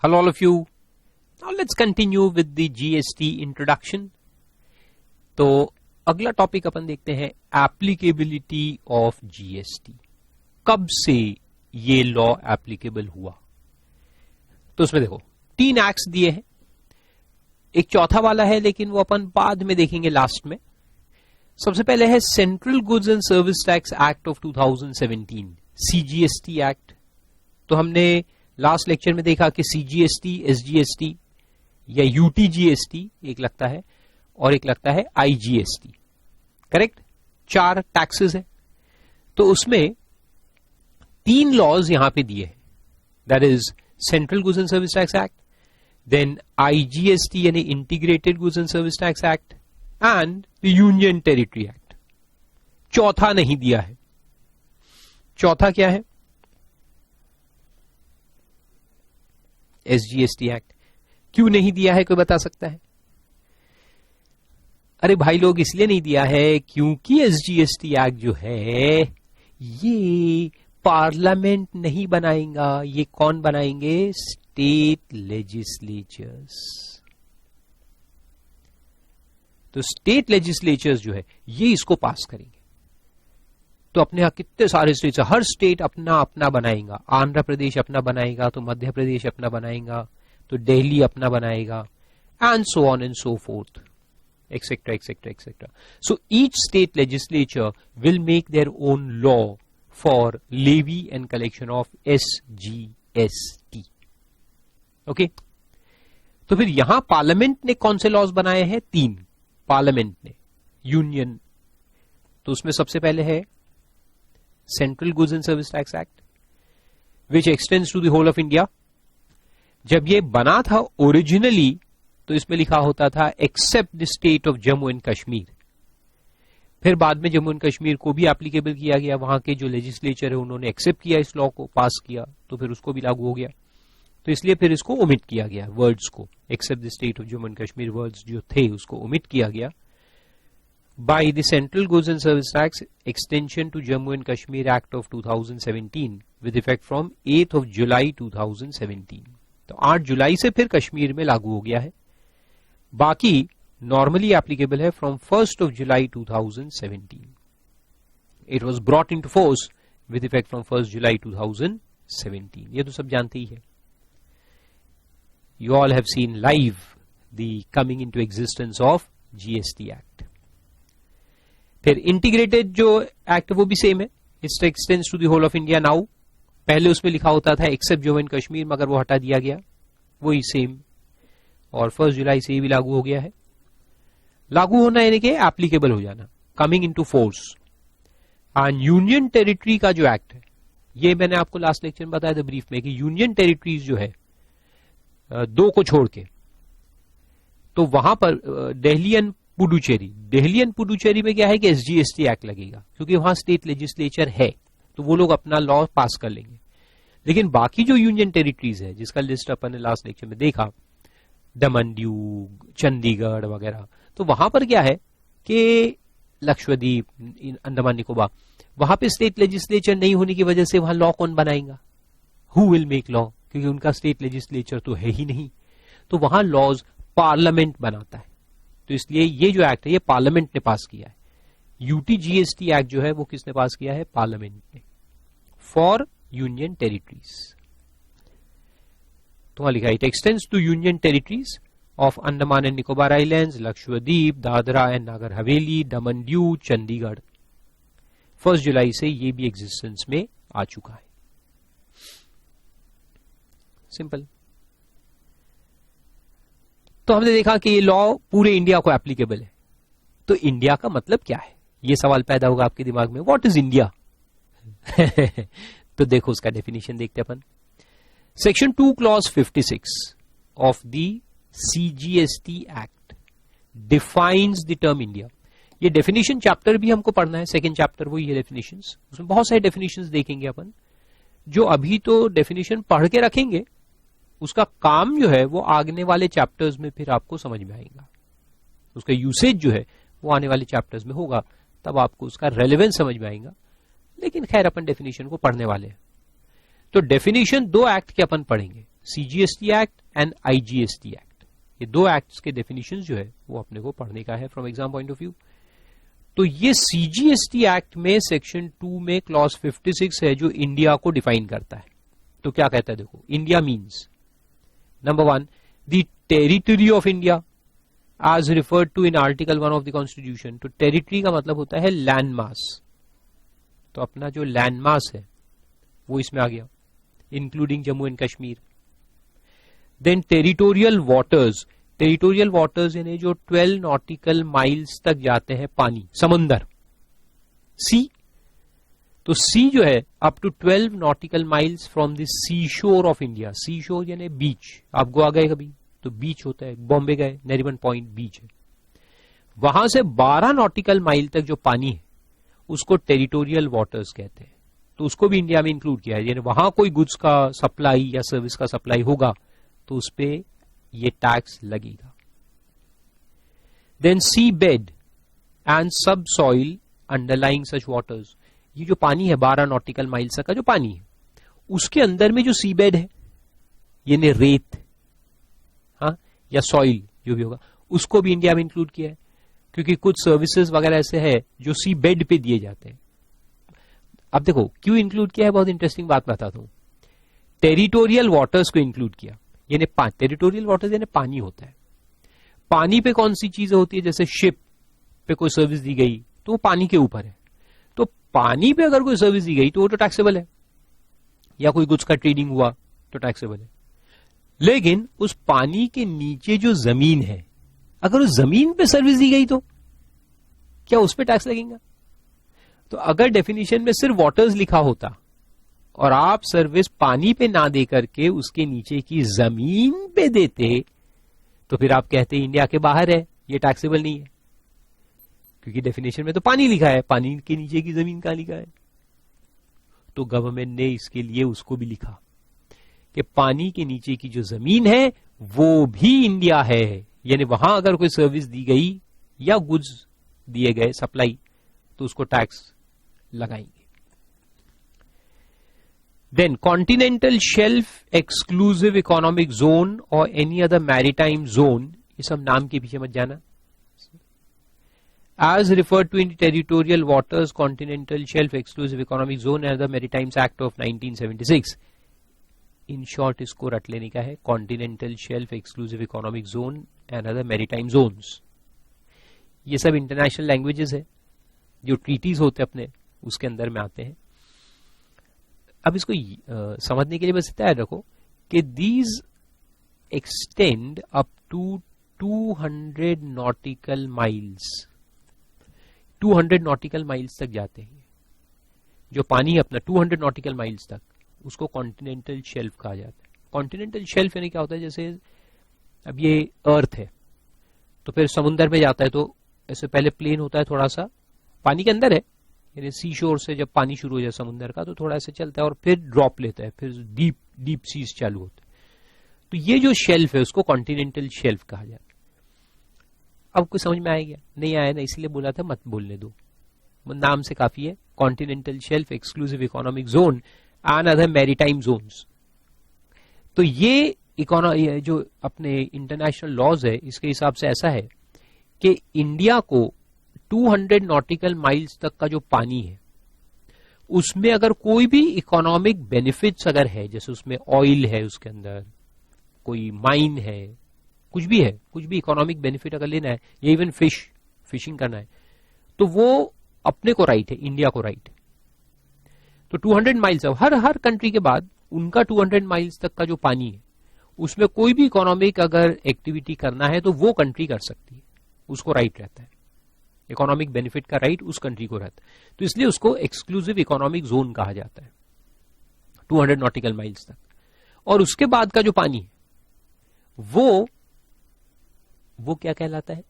Hello all of you. Now let's continue with the GST introduction. तो अगला topic अपन देखते हैं एप्लीकेबिलिटी ऑफ जीएसटी. कब से ये लॉ एप्लीकेबल हुआ? तो उसमें देखो 3 एक्ट्स दिए हैं, एक चौथा वाला है लेकिन वो अपन बाद में देखेंगे लास्ट में. सबसे पहले है central goods and service tax act of 2017, CGST act. तो हमने लास्ट लेक्चर में देखा कि सीजीएसटी, एसजीएसटी या यूटीजीएसटी एक लगता है और एक लगता है आईजीएसटी. करेक्ट? 4 टैक्सेस है. तो उसमें 3 लॉज यहां पे दिए हैं. That is central goods and service tax act, then IGST यानी integrated goods and service tax act and union territory act. चौथा नहीं दिया है. चौथा क्या है? SGST act. क्यों नहीं दिया है, कोई बता सकता है? अरे भाई लोग, इसलिए नहीं दिया है क्योंकि एसजीएसटी एक्ट जो है ये पार्लियामेंट नहीं बनाएगा. ये कौन बनाएंगे? State legislatures. तो स्टेट लेजिस्लेचर्स जो है ये इसको पास करेंगे. तो अपने यहां कितने सारे स्टेट्स, हर स्टेट अपना अपना बनाएगा. आंध्र प्रदेश अपना बनाएगा, तो मध्य प्रदेश अपना बनाएगा, तो दिल्ली अपना बनाएगा, and so on and so forth, etcetera etcetera etcetera. So each state legislature will make their own law for levy and collection of SGST. Okay. तो फिर यहां पार्लियामेंट ने कौन से लॉज बनाए हैं? 3 पार्लियामेंट ने. यूनियन, तो उसमें सबसे पहले है central goods and service tax act which extends to the whole of India. जब ये बना था ओरिजिनली तो इसमें लिखा होता था except the state of Jammu and Kashmir. फिर बाद में जम्मू एंड कश्मीर को भी एप्लीकेबल किया गया. वहां के जो लेजिस्लेचर है उन्होंने एक्सेप्ट किया इस लॉ को, पास किया, तो फिर उसको भी लागू हो गया. तो इसलिए फिर इसको ओमिट किया गया, वर्ड्स को. Except the state of Jammu and Kashmir words जो थे उसको ओमिट किया गया. By the Central Goods and Service Tax extension to Jammu and Kashmir Act of 2017 with effect from 8th of July 2017. तो 8 जुलाई से फिर कश्मीर में लागू हो गया है. बाकी नॉर्मली एप्लीकेबल है from 1st of July 2017. It was brought into force with effect from 1st July 2017. ये तो सब जानते ही है. You all have seen live the coming into existence of GST Act. फिर इंटीग्रेटेड जो एक्ट वो भी सेम है. It extends to the whole of India now. पहले उसमें लिखा होता था एक्सेप्ट जम्मू एंड कश्मीर, मगर वो हटा दिया गया, वही सेम. और 1st जुलाई से ये भी लागू हो गया है. लागू होना यानी कि एप्लीकेबल हो जाना, coming into force. And union territory का जो एक्ट है, ये मैंने आपको लास्ट लेक्चर में बताया था ब्रीफ में कि यूनियन टेरिटरीज जो है 2 को छोड़ के, तो वहां पर दिल्ली एंड पुडुचेरी में क्या है कि एसजीएसटी एक्ट लगेगा, क्योंकि वहां स्टेट लेजिस्लेचर है, तो वो लोग अपना लॉ पास कर लेंगे. लेकिन बाकी जो यूनियन टेरिटरीज है जिसका लिस्ट अपन ने लास्ट लेक्चर में देखा, दमन दीव, चंडीगढ़ वगैरह, तो वहां पर क्या है कि लक्षद्वीप, अंडमान निकोबार, वहां पे स्टेट लेजिस्लेचर नहीं होने की वजह से वहां लॉ कौन बनाएगा? Who will make law? क्योंकि उनका स्टेट लेजिस्लेचर तो है ही नहीं. तो वहां लॉज पार्लियामेंट बनाता है. तो इसलिए ये जो एक्ट है ये पार्लियामेंट ने पास किया है. यूटीजीएसटी एक्ट जो है वो किसने पास किया है? पार्लियामेंट ने, फॉर यूनियन टेरिटरीज. तो वहां लिखा है it extends to union territories of Andaman and Nicobar islands, Lakshadweep, Dadra and Nagar Haveli, Daman Diu, Chandigarh. 1st जुलाई से ये भी एग्जिस्टेंस में आ चुका है. सिंपल. तो हमने देखा कि ये लॉ पूरे इंडिया को एप्लीकेबल है. तो इंडिया का मतलब क्या है? ये सवाल पैदा होगा आपके दिमाग में, व्हाट इज इंडिया? तो देखो उसका डेफिनेशन देखते अपन. Section 2 clause 56 of the CGST act defines the term India. ये डेफिनेशन चैप्टर भी हमको पढ़ना है, 2nd चैप्टर वही है डेफिनेशंस. उसमें बहुत सारे डेफिनेशंस देखेंगे अपन, जो अभी तो डेफिनेशन पढ़ के रखेंगे, उसका काम जो है वो आगने वाले चैप्टर्स में फिर आपको समझ में आएगा. उसका यूसेज जो है वो आने वाले चैप्टर्स में होगा, तब आपको उसका रेलेवेंस समझ में आएगा. लेकिन खैर अपन डेफिनेशन को पढ़ने वाले हैं. तो डेफिनेशन 2 एक्ट के अपन पढ़ेंगे. CGST act and IGST act, ये दो एक्ट्स के डेफिनेशंस जो है वो अपने को पढ़ने का है from exam point of view. तो ये सीजीएसटी एक्ट में सेक्शन 2 में क्लॉज 56 है जो इंडिया को डिफाइन करता है। तो क्या कहता है, देखो, India means number 1 the territory of India as referred to in article 1 of the constitution। तो टेरिटरी का मतलब होता है लैंड मास, तो अपना जो लैंड मास है वो इसमें आ गया, including Jammu and Kashmir. Then territorial waters, territorial waters यानी जो 12 नॉटिकल माइल्स तक जाते हैं पानी, समंदर, सी, तो सी जो है up to 12 nautical miles from the sea shore of India. सी शोर यानी बीच, आप गोवा गए कभी तो बीच होता है, बॉम्बे गए नरीमन पॉइंट बीच है, वहां से 12 नॉटिकल माइल तक जो पानी है उसको टेरिटोरियल वाटर्स कहते हैं। तो उसको भी इंडिया में इंक्लूड किया है, यानी वहां कोई गुड्स का सप्लाई या सर्विस का सप्लाई होगा तो उस पे ये टैक्स लगेगा। देन सी बेड एंड सब सॉइल अंडरलाइंग सच वाटर्स, ये जो पानी है 12 नॉटिकल माइल्स का जो पानी है उसके अंदर में जो सी बेड है यानी रेत, हाँ, या सॉइल जो भी होगा, उसको भी इंडिया में इंक्लूड किया है, क्योंकि कुछ सर्विसेज वगैरह ऐसे है जो सी बेड पे दिए जाते हैं। अब देखो क्यों इंक्लूड किया है, बहुत इंटरेस्टिंग बात बताता हूं। टेरिटोरियल वाटर्स को इंक्लूड किया, यानी टेरिटोरियल वाटर्स यानी पानी होता है। पानी पे कौन सी चीजें होती है, जैसे शिप पे कोई सर्विस दी गई तो वो पानी के ऊपर है, तो पानी पे अगर कोई सर्विस दी गई तो वो तो टैक्सेबल है, या कोई गुड्स का ट्रेडिंग हुआ तो टैक्सेबल है। लेकिन उस पानी के नीचे जो जमीन है, अगर उस जमीन पे सर्विस दी गई तो क्या उस पे टैक्स लगेगा? तो अगर डेफिनेशन में सिर्फ वाटर्स लिखा होता और आप सर्विस पानी पे ना दे करके उसके नीचे की जमीन पे देते तो फिर आप कहते इंडिया के बाहर है, ये टैक्सेबल नहीं है, क्योंकि डेफिनेशन में तो पानी लिखा है, पानी के नीचे की जमीन कहां लिखा है। तो गवर्नमेंट ने इसके लिए उसको भी लिखा कि पानी के नीचे की जो जमीन है वो भी इंडिया है, यानी वहां अगर कोई सर्विस दी गई या गुड्स दिए गए सप्लाई तो उसको टैक्स लगाएंगे। Then continental shelf exclusive economic zone और एनी अदर मैरीटाइम जोन, ये सब नाम के पीछे मत जाना। As referred to in the Territorial Waters, Continental Shelf, Exclusive Economic Zone and the Maritime Act of 1976। In short इसको रट लेने का है, continental shelf, exclusive economic zone and other maritime zones. ये सब इंटरनेशनल लैंग्वेजेस है, जो ट्रीटीज होते हैं अपने उसके अंदर में आते हैं। अब इसको समझने के लिए बस इतना याद रखो कि these extend up to 200 nautical miles, 200 nautical miles तक जाते हैं। जो पानी है अपना 200 नॉटिकल माइल्स तक, उसको कॉन्टिनेंटल शेल्फ कहा जाता है। कॉन्टिनेंटल शेल्फ यानी क्या होता है, जैसे अब ये अर्थ है तो फिर समुद्र में जाता है तो ऐसे पहले प्लेन होता है, थोड़ा सा पानी के अंदर है, यानी सी शोर से जब पानी शुरू हो जाए समुद्र का तो थोड़ा ऐसे चलता है और फिर ड्रॉप लेता है, फिर डीप सीज चालू होता है। तो ये जो शेल्फ है उसको कॉन्टिनेंटल शेल्फ कहा जाता है। अब कुछ समझ में आएगा? नहीं आया ना, इसलिए बोला था मत बोलने दो, नाम से काफी है। Continental shelf, exclusive economic zone and other maritime zones. तो ये जो अपने इंटरनेशनल लॉज है इसके हिसाब से ऐसा है कि इंडिया को 200 नॉटिकल माइल्स तक का जो पानी है उसमें अगर कोई भी इकोनॉमिक बेनिफिट्स अगर है, जैसे उसमें ऑयल है, उसके अंदर कोई माइन है, कुछ भी है, कुछ भी इकोनॉमिक बेनिफिट अगर लेना है या इवन फिशिंग करना है, तो वो अपने को राइट है, इंडिया को राइट है। तो 200 माइल्स हर कंट्री के बाद उनका 200 माइल्स तक का जो पानी है उसमें कोई भी इकोनॉमिक अगर एक्टिविटी करना है तो वो कंट्री कर सकती है, उसको राइट रहता है, इकोनॉमिक बेनिफिट का राइट उस कंट्री को रहता है। तो इसलिए उसको एक्सक्लूसिव इकोनॉमिक जोन कहा जाता है 200 नॉटिकल माइल्स तक। और उसके बाद का जो पानी है वो क्या कहलाता है,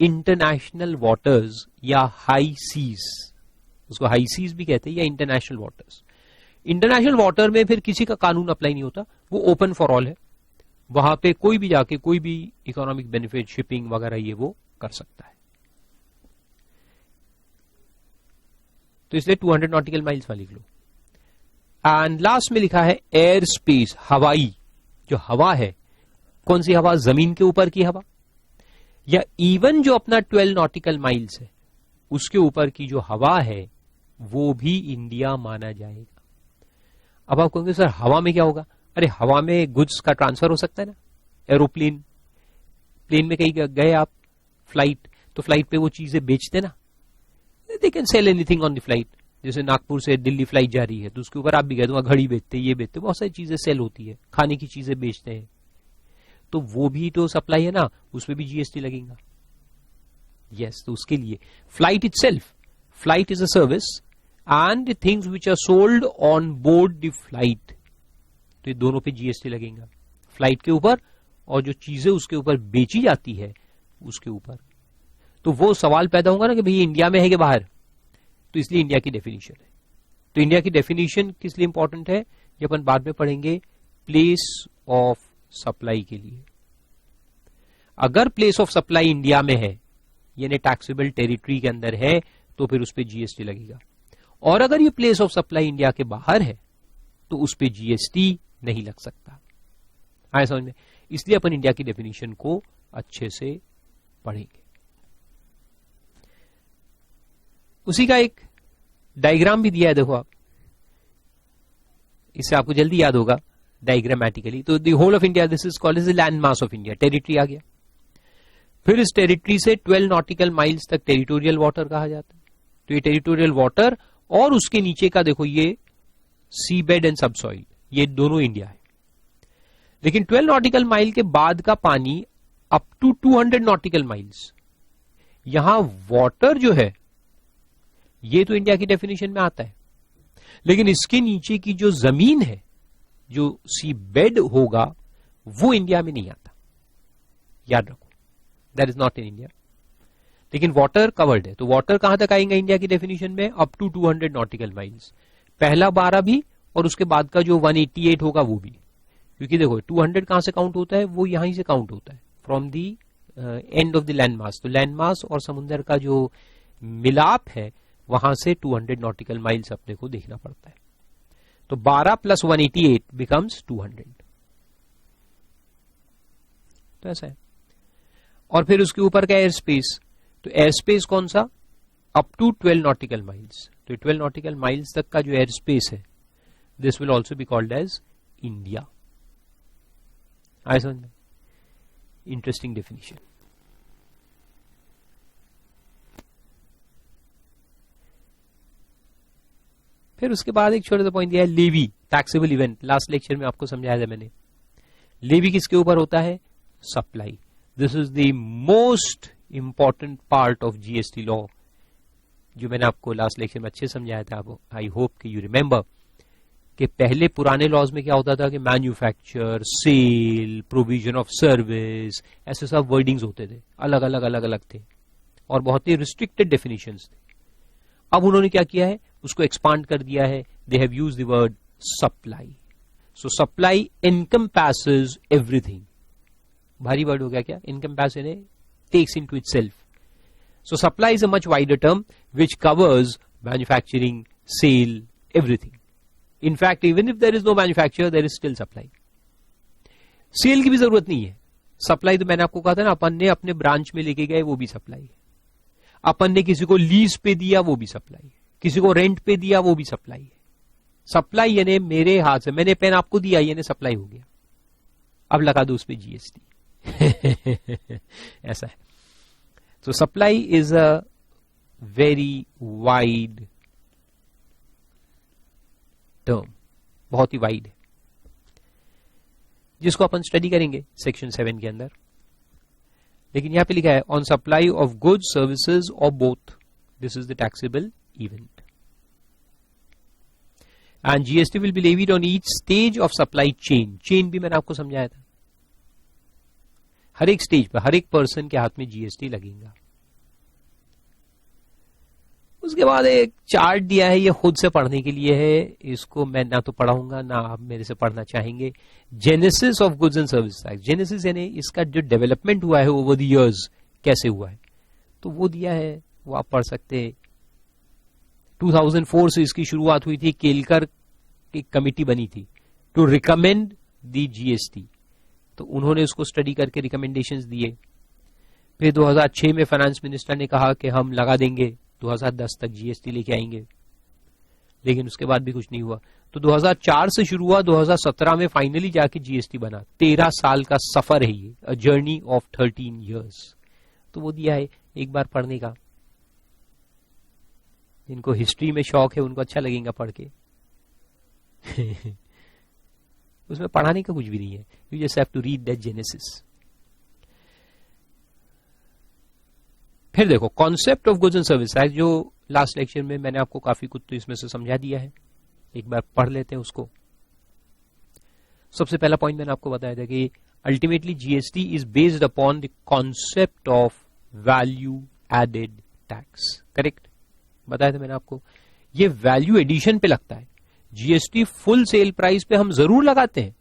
इंटरनेशनल वाटर्स या हाई सीज, उसको हाई सीज भी कहते हैं या इंटरनेशनल वाटर्स। इंटरनेशनल वाटर में फिर किसी का कानून अप्लाई नहीं होता, वो ओपन फॉर ऑल है, वहां पे कोई भी जाके कोई भी इकोनॉमिक बेनिफिट, शिपिंग वगैरह ये वो कर सकता है। तो इसलिए 200 नॉटिकल माइल्स वाली लिख लो। एंड लास्ट में लिखा है एयर स्पेस, हवाई जो हवा है, कौन सी हवा? जमीन के ऊपर की हवा, या इवन जो अपना 12 नॉटिकल माइल्स है उसके ऊपर की जो हवा है वो भी इंडिया माना जाएगा। अब आप कहोगे सर हवा में क्या होगा? अरे हवा में गुड्स का ट्रांसफर हो सकता है ना, एरोप्लेन, प्लेन में कहीं गए आप, फ्लाइट, तो फ्लाइट पे वो चीजें बेचते ना, they can sell anything on the flight. जैसे नागपुर से दिल्ली फ्लाइट जा रही है तो उसके ऊपर आप भी गए तो वहां घड़ी बेचते, ये बेचते, बहुत सारी चीजें सेल होती है, खाने की चीजें बेचते हैं, तो वो भी तो सप्लाई है ना, उसमें भी जीएसटी लगेगा। यस, तो उसके लिए flight itself, flight is a service and things which are sold on board the flight, तो ये दोनों पे जीएसटी लगेगा, फ्लाइट के ऊपर और जो चीजें उसके ऊपर बेची जाती है उसके ऊपर। तो वो सवाल पैदा होगा ना कि भाई इंडिया में है कि बाहर, तो इसलिए इंडिया की डेफिनेशन है। तो इंडिया की डेफिनेशन किस लिए इंपॉर्टेंट है, ये अपन बाद में पढ़ेंगे, प्लेस ऑफ सप्लाई के लिए। अगर प्लेस ऑफ सप्लाई इंडिया में है, यानी टैक्सेबल टेरिटरी के अंदर है, तो फिर उस पर जीएसटी लगेगा, और अगर ये प्लेस ऑफ सप्लाई इंडिया के बाहर है तो उस पर जीएसटी नहीं लग सकता। आए समझ में? इसलिए अपन इंडिया की डेफिनेशन को अच्छे से पढ़ेंगे। उसी का एक डायग्राम भी दिया है, देखो आप, इससे आपको जल्दी याद होगा डायग्रामेटिकली। तो the whole of India, this is called as the land mass of India, territory आ गया। फिर इस टेरिटरी से 12 नॉटिकल माइल्स तक टेरिटोरियल वाटर कहा जाता है। तो ये टेरिटोरियल वाटर और उसके नीचे का देखो ये सी बेड एंड सबसॉइल, ये दोनों इंडिया है। लेकिन 12 नॉटिकल माइल के बाद का पानी अप टू 200 नॉटिकल माइल्स, यहां वाटर जो है ये तो इंडिया की डेफिनेशन में आता है, लेकिन इसके नीचे की जो जमीन है, जो सी बेड होगा, वो इंडिया में नहीं आता, याद रखो, that is not in India. लेकिन वाटर कवर्ड है, तो वाटर कहां तक आएंगे इंडिया की डेफिनेशन में? अप टू 200 नॉटिकल माइल्स, पहला 12 भी और उसके बाद का जो 188 होगा वो भी, क्योंकि देखो 200 कहां से काउंट होता है? वो यहां से काउंट होता है from the end of the land मास। तो लैंड मास और समुद्र का जो मिलाप है वहां से 200 नॉटिकल माइल्स अपने को देखना पड़ता है। तो 12 प्लस 188 बिकम्स 200, तो ऐसा है। और फिर उसके ऊपर का एयर स्पेस, तो एयर स्पेस कौन सा? Up to 12 nautical miles. तो 12 नॉटिकल माइल्स तक का जो एयर स्पेस है, this will also be called as India. आए समझ में? Interesting definition. फिर उसके बाद एक छोटा सा पॉइंट दिया है, levy, taxable event. Last lecture में आपको समझाया था मैंने, लेवी किसके ऊपर होता है? Supply. This is the most important part of GST law, जो मैंने आपको लास्ट लेक्चर में अच्छे समझाया था। आपको आई होप कि यू रिमेंबर कि पहले पुराने लॉज में क्या होता था कि manufacture, sale, provision of service, ऐसे सब वर्डिंग्स होते थे, अलग अलग अलग अलग थे और बहुत ही रिस्ट्रिक्टेड डेफिनेशंस थे। अब उन्होंने क्या किया है, उसको एक्सपांड कर दिया है। They have used the word supply. So supply encompasses everything. भारी वर्ड हो गया क्या? एनकम्पैस यानी takes into itself. So supply is a much wider term which covers manufacturing, sale, everything. In fact, even if there is no manufacturer, there is still supply. Sale की भी जरूरत नहीं है, सप्लाई तो मैंने आपको कहा था ना, अपन ने अपने ब्रांच में लेके गए वो भी सप्लाई है, अपन ने किसी को लीज पे दिया वो भी सप्लाई है, किसी को रेंट पे दिया वो भी सप्लाई है। सप्लाई यानी मेरे हाथ से मैंने पेन आपको दिया, यानी सप्लाई हो गया, अब लगा दो उस पे जीएसटी। ऐसा है। तो supply is a very wide term, बहुत ही वाइड है, जिसको अपन स्टडी करेंगे सेक्शन 7 के अंदर। लेकिन यहां पे लिखा है on supply of goods, services और both, this is the taxable event and GST will be levied on each stage of supply chain. Chain भी मैंने आपको समझाया था, हर एक स्टेज पर हर एक पर्सन के हाथ में जीएसटी लगेगा। उसके बाद एक चार्ट दिया है, ये खुद से पढ़ने के लिए है, इसको मैं ना तो पढ़ाऊंगा ना आप मेरे से पढ़ना चाहेंगे। Genesis of goods and service tax, genesis यानी इसका जो डेवलपमेंट हुआ है ओवर द इयर्स, कैसे हुआ है, तो वो दिया है, वो आप पढ़ सकते हैं। 2004 से इसकी शुरुआत हुई थी, केलकर की कमिटी बनी थी टू रिकमेंड द जीएसटी, तो उन्होंने उसको स्टडी करके रिकमेंडेशंस दिए। फिर 2006 में फाइनेंस मिनिस्टर ने कहा कि हम लगा देंगे, 2010 तक जीएसटी लेके आएंगे, लेकिन उसके बाद भी कुछ नहीं हुआ। तो 2004 से शुरू हुआ, 2017 में फाइनली जाके जीएसटी बना। 13 साल का सफर है ये, अ जर्नी ऑफ 13 इयर्स। तो वो दिया है एक बार पढ़ने का। जिनको हिस्ट्री में शौक है उनको अच्छा लगेगा पढ़ के। उसमें पढ़ाने का कुछ भी नहीं है, you just have to read that genesis. फिर देखो concept of goods and service act, जो लास्ट लेक्चर में मैंने आपको काफी कुछ तो इसमें से समझा दिया है, एक बार पढ़ लेते हैं उसको। सबसे पहला पॉइंट मैंने आपको बताया था कि ultimately GST is based upon the concept of value added tax. Correct बताया था मैंने आपको। ये वैल्यू एडिशन पे लगता है। जीएसटी फुल सेल प्राइस पे हम जरूर लगाते हैं,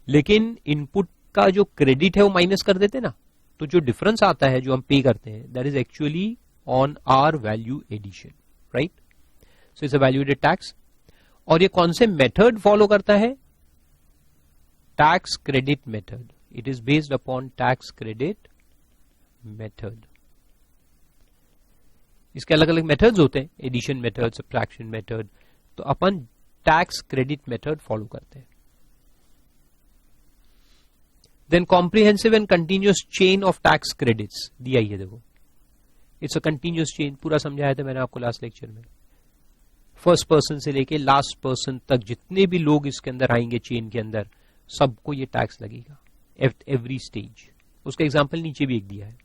लेकिन इनपुट का जो क्रेडिट है वो माइनस कर देते ना, तो जो डिफरेंस आता है जो हम पे करते हैं, that is actually on our value addition, right. So it's a value added tax. और ये कौन से मेथड फॉलो करता है? Tax credit method. It is based upon tax credit method. इसके अलग अलग मेथड्स होते हैं, एडिशन मेथड, सब्ट्रैक्शन मेथड, तो अपन टैक्स क्रेडिट मेथड फॉलो करते हैं। Then comprehensive and continuous chain of tax credits दिया ही है, देखो इट्स अ कंटिन्यूअस चेन, पूरा समझाया था मैंने आपको लास्ट लेक्चर में। फर्स्ट पर्सन से लेके लास्ट पर्सन तक जितने भी लोग इसके अंदर आएंगे चेन के अंदर, सबको ये टैक्स लगेगा एट एवरी स्टेज। उसका एग्जांपल नीचे भी एक दिया है,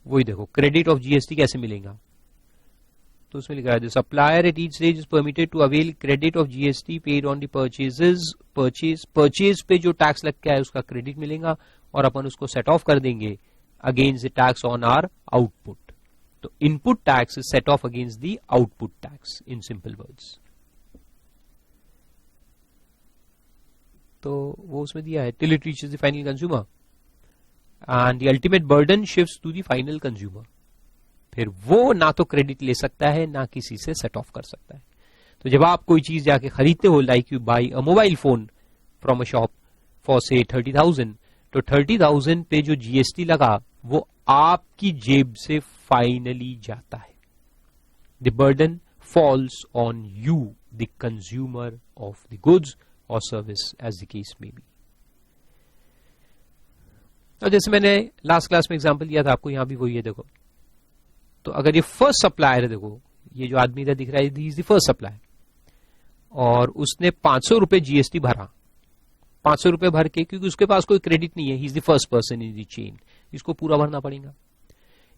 वही देखो क्रेडिट ऑफ जीएसटी कैसे मिलेगा। तो उसमें लिखा है supplier at each stage is permitted to avail credit of GST paid on the purchase पे जो टैक्स लग के आए उसका क्रेडिट मिलेगा, और अपन उसको सेट ऑफ कर देंगे against the tax on our output. तो input tax is set off against the output tax in simple words. तो वो उसमें दिया है till it reaches the final consumer and the ultimate burden shifts to the final consumer. फिर वो ना तो क्रेडिट ले सकता है ना किसी से सेट ऑफ कर सकता है। तो जब आप कोई चीज जाके खरीदते हो, like you by a mobile phone from a shop for से 30,000, तो 30,000 पे जो जीएसटी लगा वो आपकी जेब से फाइनली जाता है। The burden falls on you the consumer of the goods और service as the case may be. तो जैसे मैंने लास्ट क्लास में एग्जांपल दिया था आपको, यहां भी वही है देखो। तो अगर ये फर्स्ट सप्लायर है, देखो ये जो आदमी इधर दिख रहा है इज द फर्स्ट सप्लायर, और उसने 500 रुपए जीएसटी भरा। 500 रुपए भर के, क्योंकि उसके पास कोई क्रेडिट नहीं है, he is the first person in the chain, इसको पूरा भरना पड़ेगा।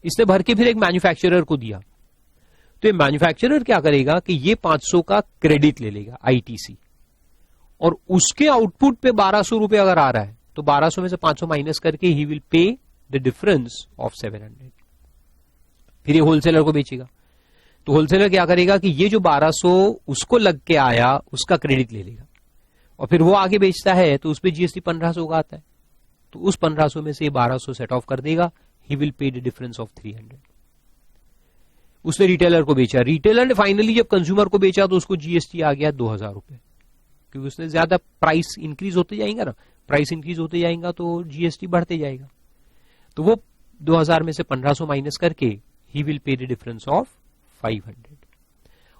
इसने भर के फिर एक मैन्युफैक्चरर को दिया, तो ये मैन्युफैक्चरर क्या करेगा कि ये 500 का क्रेडिट ले लेगा आईटीसी, और उसके आउटपुट पे 1200 रुपए अगर आ रहा है तो 1200 में से 500 माइनस करके he will pay the difference of 700। फिर ये होलसेलर को बेचेगा, तो होलसेलर क्या करेगा कि ये जो 1200 उसको लग के आया उसका क्रेडिट ले लेगा, और फिर वो आगे बेचता है तो उस पर जीएसटी 1500 का आता है, तो उस 1500 में से 1200 सेट ऑफ कर देगा, he will pay the difference of 300। उसने रिटेलर को बेचा, रिटेलर ने फाइनली जब कंज्यूमर को बेचा तो उसको जीएसटी आ गया 2000 रुपए, क्योंकि उसने ज्यादा प्राइस इंक्रीज होते जाएगा ना, प्राइस इंक्रीज होते जाएगा तो जीएसटी बढ़ते जाएगा, तो वो 2000 में से 1500 माइनस करके he will pay the difference of 500,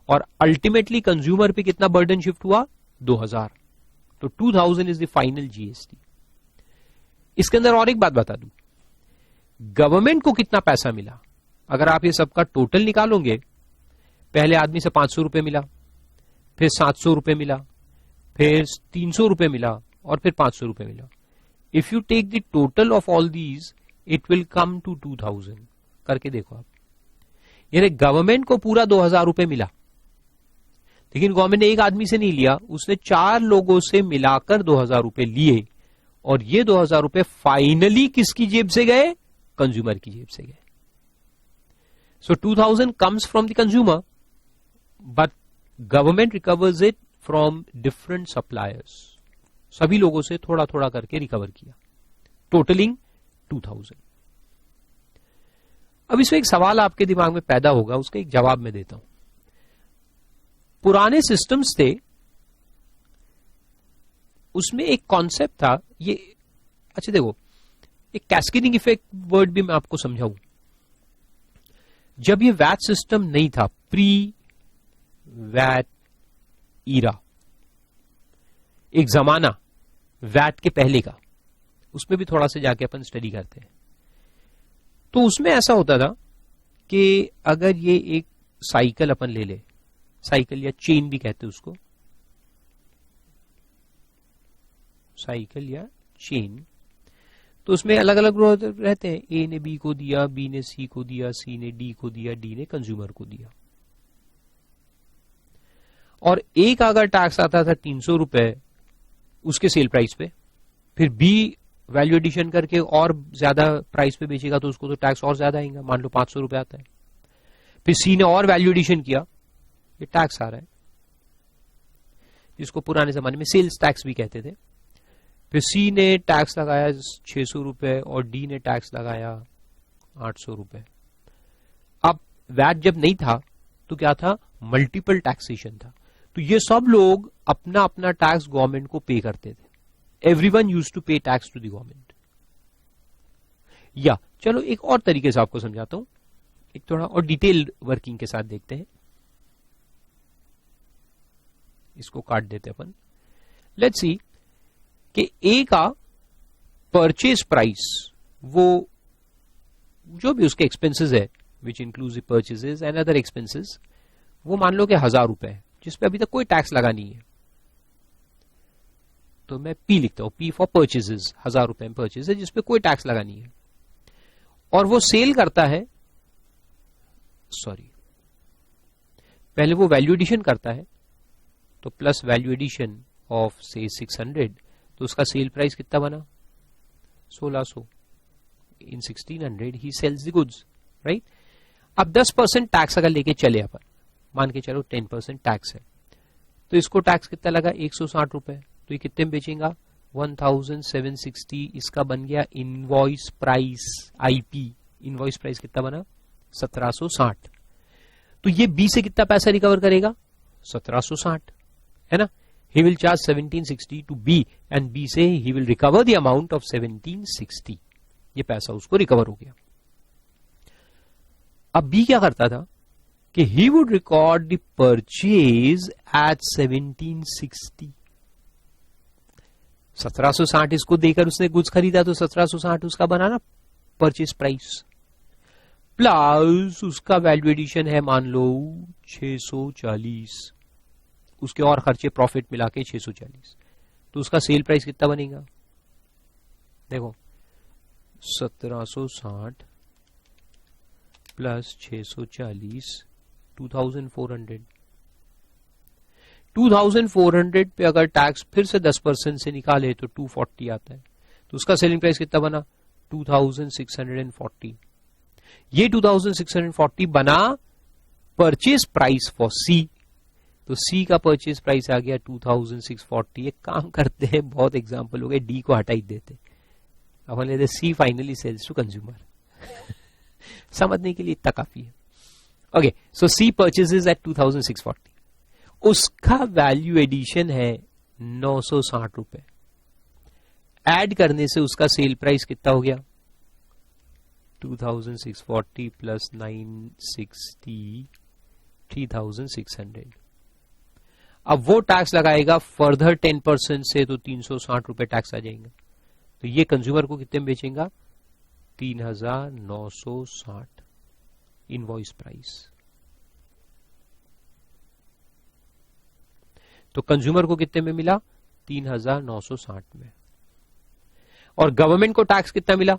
और अल्टीमेटली कंज्यूमर पे कितना बर्डन शिफ्ट हुआ? 2000, तो 2000 इज द फाइनल जीएसटी। इसके अंदर और एक बात बता दूं, गवर्नमेंट को कितना पैसा मिला अगर आप ये सबका टोटल निकालोगे। पहले आदमी से 500 रुपए मिला, फिर 700 रुपए मिला, फिर 300 रुपए मिला, और फिर 500 रुपए मिला। If you take the total of all these it will come to 2000। करके देखो आप, यानी गवर्नमेंट को पूरा 2000 रुपए मिला, लेकिन गवर्नमेंट ने एक आदमी से नहीं लिया, उसने 4 लोगों से मिलाकर 2000 रुपए लिए, और ये 2000 रुपए फाइनली किसकी जेब से गए? कंज्यूमर की जेब से गए। सो 2000 comes from the consumer, but government recovers it from different suppliers. सभी लोगों से थोड़ा थोड़ा करके रिकवर किया, टोटलिंग 2000। अब इसमें एक सवाल आपके दिमाग में पैदा होगा, उसका एक जवाब मैं देता हूं। पुराने सिस्टम्स थे, उसमें एक कॉन्सेप्ट था ये। अच्छा देखो, एक कैस्केडिंग इफेक्ट वर्ड भी मैं आपको समझाऊं। जब ये वैट सिस्टम नहीं था, प्री वैट ईरा, एक जमाना वैट के पहले का, उसमें भी थोड़ा सा जाके अपन स्टडी करते हैं। तो उसमें ऐसा होता था कि अगर ये एक साइकिल अपन ले ले, साइकिल या चेन भी कहते हैं उसको, साइकिल या चेन, तो उसमें अलग अलग ग्रोथ रहते हैं। ए ने बी को दिया, बी ने सी को दिया, सी ने डी को दिया, डी ने कंज्यूमर को दिया। और ए का अगर टैक्स आता था 300 रुपए उसके सेल प्राइस पे, फिर बी वैल्यू एडिशन करके और ज्यादा प्राइस पे बेचेगा तो उसको तो टैक्स और ज्यादा आएगा, मान लो 500 रुपए आता है। फिर सी ने और वैल्यू एडिशन किया, ये टैक्स आ रहा है, जिसको पुराने जमाने में सेल्स टैक्स भी कहते थे। फिर सी ने टैक्स लगाया 600 रुपए और डी ने टैक्स लगाया 800 रुपए। अब वैट जब नहीं था तो क्या था, मल्टीपल टैक्सेशन था। तो ये सब लोग अपना अपना टैक्स गवर्नमेंट को पे करते थे। एवरीवन यूज्ड टू पे टैक्स टू द गवर्नमेंट। या चलो एक और तरीके से आपको समझाता हूं, एक थोड़ा और डिटेल्ड वर्किंग के साथ देखते हैं। इसको काट देते अपन। लेट्स सी कि ए का परचेज प्राइस, वो जो भी उसके एक्सपेंसेस है, which include purchases and other expenses, वो मान लो कि 1000 रुपए है, जिसपे अभी तक कोई टैक्स लगा नहीं है। तो मैं पी लिखता हूं, पी फॉर परचेजेस, 1000 रुपए में परचेज है जिसपे कोई टैक्स लगा नहीं है। और वो सेल करता है, सॉरी, पहले वो वैल्यू एडिशन करता है, तो प्लस वैल्यू एडिशन ऑफ से 600, तो उसका सेल प्राइस कितना बना, 1600। इन 1600 ही सेल्स द गुड्स, राइट। अब 10% टैक्स अगर लेके चले अपन, मान के चलो 10% टैक्स है, तो इसको टैक्स कितना लगा, 160 रुपए। तो ये कितने में बेचेगा, 1760। इसका बन गया invoice price, IP invoice price कितना बना, 1760। तो ये बी से कितना पैसा रिकवर करेगा, 1760, है ना। He will charge 1760 to B and B से he will recover the amount of 1760। ये पैसा उसको रिकवर हो गया। अब बी क्या करता था कि he would record the purchase at 1760। 1760 इसको देकर उसने गुड्स खरीदा, तो 1760 उसका बना ना परचेज प्राइस, प्लस उसका वैल्यू एडिशन है मान लो 640, उसके और खर्चे प्रॉफिट मिला के 640, तो उसका सेल प्राइस कितना बनेगा, देखो 1760 प्लस 640, 2400। 2400 पे अगर टैक्स फिर से 10% से निकाले तो 240 आता है, तो उसका सेलिंग प्राइस कितना बना, 2640। ये 2640 बना परचेज प्राइस फॉर सी, तो सी का परचेज प्राइस आ गया 2640। एक काम करते हैं, बहुत एग्जांपल हो गए, डी को हटा ही देते, अपन लेते सी फाइनली सेल्स टू कंज्यूमर। समझने के लिए इतना काफी है। ओके, सो सी परचेजेस एट 2640, उसका वैल्यू एडिशन है 960 रुपए। ऐड करने से उसका सेल प्राइस कितना हो गया, 2640 प्लस 960, 3600। अब वो टैक्स लगाएगा फर्दर 10% से, तो 360 रुपए टैक्स आ जाएगा। तो ये कंज्यूमर को कितने में बेचेगा, 3960 इनवॉइस प्राइस। तो कंज्यूमर को कितने में मिला, 3960 में। और गवर्नमेंट को टैक्स कितना मिला,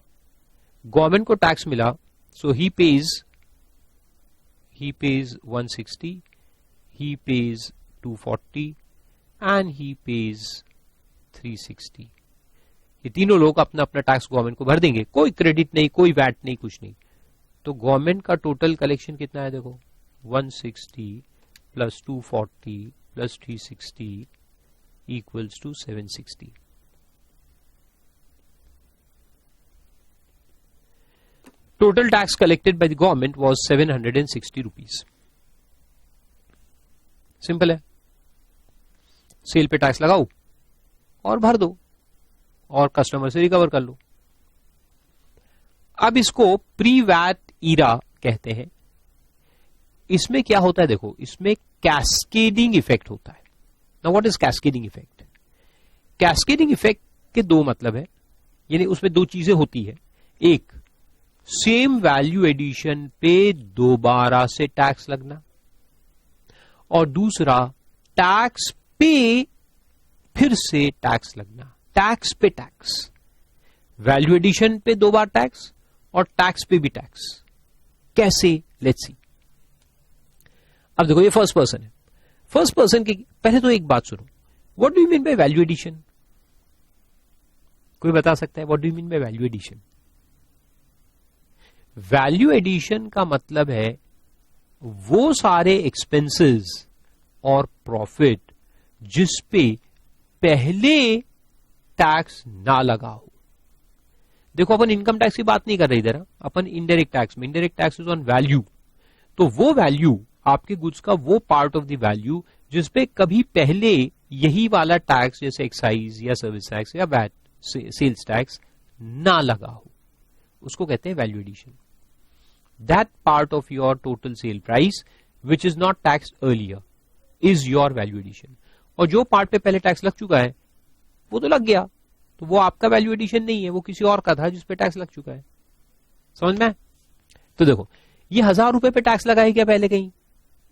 गवर्नमेंट को टैक्स मिला, सो ही page 160, he pays 240 and he pays 360। ये तीनों लोग अपना अपना टैक्स गवर्नमेंट को भर देंगे, कोई क्रेडिट नहीं, कोई वैट नहीं, कुछ नहीं। तो गवर्नमेंट का टोटल कलेक्शन कितना है, देखो 160 plus 240 plus 360 equals to 760। Total tax collected by the government was 760 rupees. Simple है, सेल पे टैक्स लगाओ, और भर दो और कस्टमर से रिकवर कर लो। अब इसको प्री वैट ईरा कहते हैं। इसमें क्या होता है देखो, इसमें कैस्केडिंग इफेक्ट होता है। Now what is cascading effect? Cascading effect के दो मतलब है, यानी उसमें दो चीजें होती है। एक, सेम वैल्यू एडिशन पे दोबारा से टैक्स लगना, और दूसरा टैक्स पे फिर से टैक्स लगना। टैक्स पे टैक्स, वैल्यू एडिशन पे दो बार टैक्स और टैक्स पे भी टैक्स। कैसे? Let's see. अब देखो ये फर्स्ट पर्सन है। फर्स्ट पर्सन के पहले तो एक बात सुनो, what do you mean by value addition? कोई बता सकता है what do you mean by value addition? Value addition का मतलब है वो सारे एक्सपेंसेस और प्रॉफिट जिस पे पहले टैक्स ना लगा हो। देखो अपन इनकम टैक्स की बात नहीं कर रहे इधर, अपन इनडायरेक्ट टैक्स में, indirect tax is on value. तो वो वैल्यू आपके गुड्स का वो पार्ट ऑफ द वैल्यू जिसपे कभी पहले यही वाला टैक्स जैसे एक्साइज या सर्विस टैक्स या वैट सेल्स टैक्स ना लगा हो, उसको कहते हैं value addition. That part of your total sale price which is not taxed earlier is your value addition. और जो पार्ट पे पहले टैक्स लग चुका है वो तो लग गया, तो वो आपका वैल्यू एडिशन नहीं है, वो किसी और का था जिसपे टैक्स लग चुका है। समझ में? तो देखो ये 1000 रुपए पे टैक्स लगा है क्या पहले कहीं?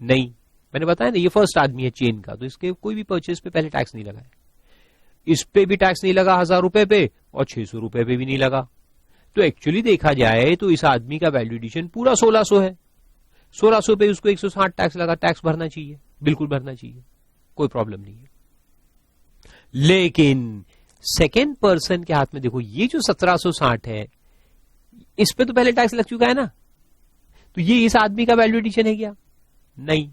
नहीं, मैंने बताया ना ये फर्स्ट आदमी है चेन का, तो इसके कोई भी परचेज पे पहले टैक्स नहीं लगा है। इस पे भी टैक्स नहीं लगा 1000 रुपए पे, और 600 रुपए पे भी नहीं लगा। तो एक्चुअली देखा जाए तो इस आदमी का वैल्यू एडिशन पूरा 1600 है। 1600 पे उसको 160 टैक्स लगा, टैक्स भरना चाहिए, बिल्कुल भरना चाहिए, कोई प्रॉब्लम नहीं है। लेकिन सेकेंड पर्सन के हाथ में देखो ये जो 1760 है इस पे तो पहले टैक्स लग चुका है ना, तो ये इस आदमी का वैल्यू एडिशन है क्या? नहीं,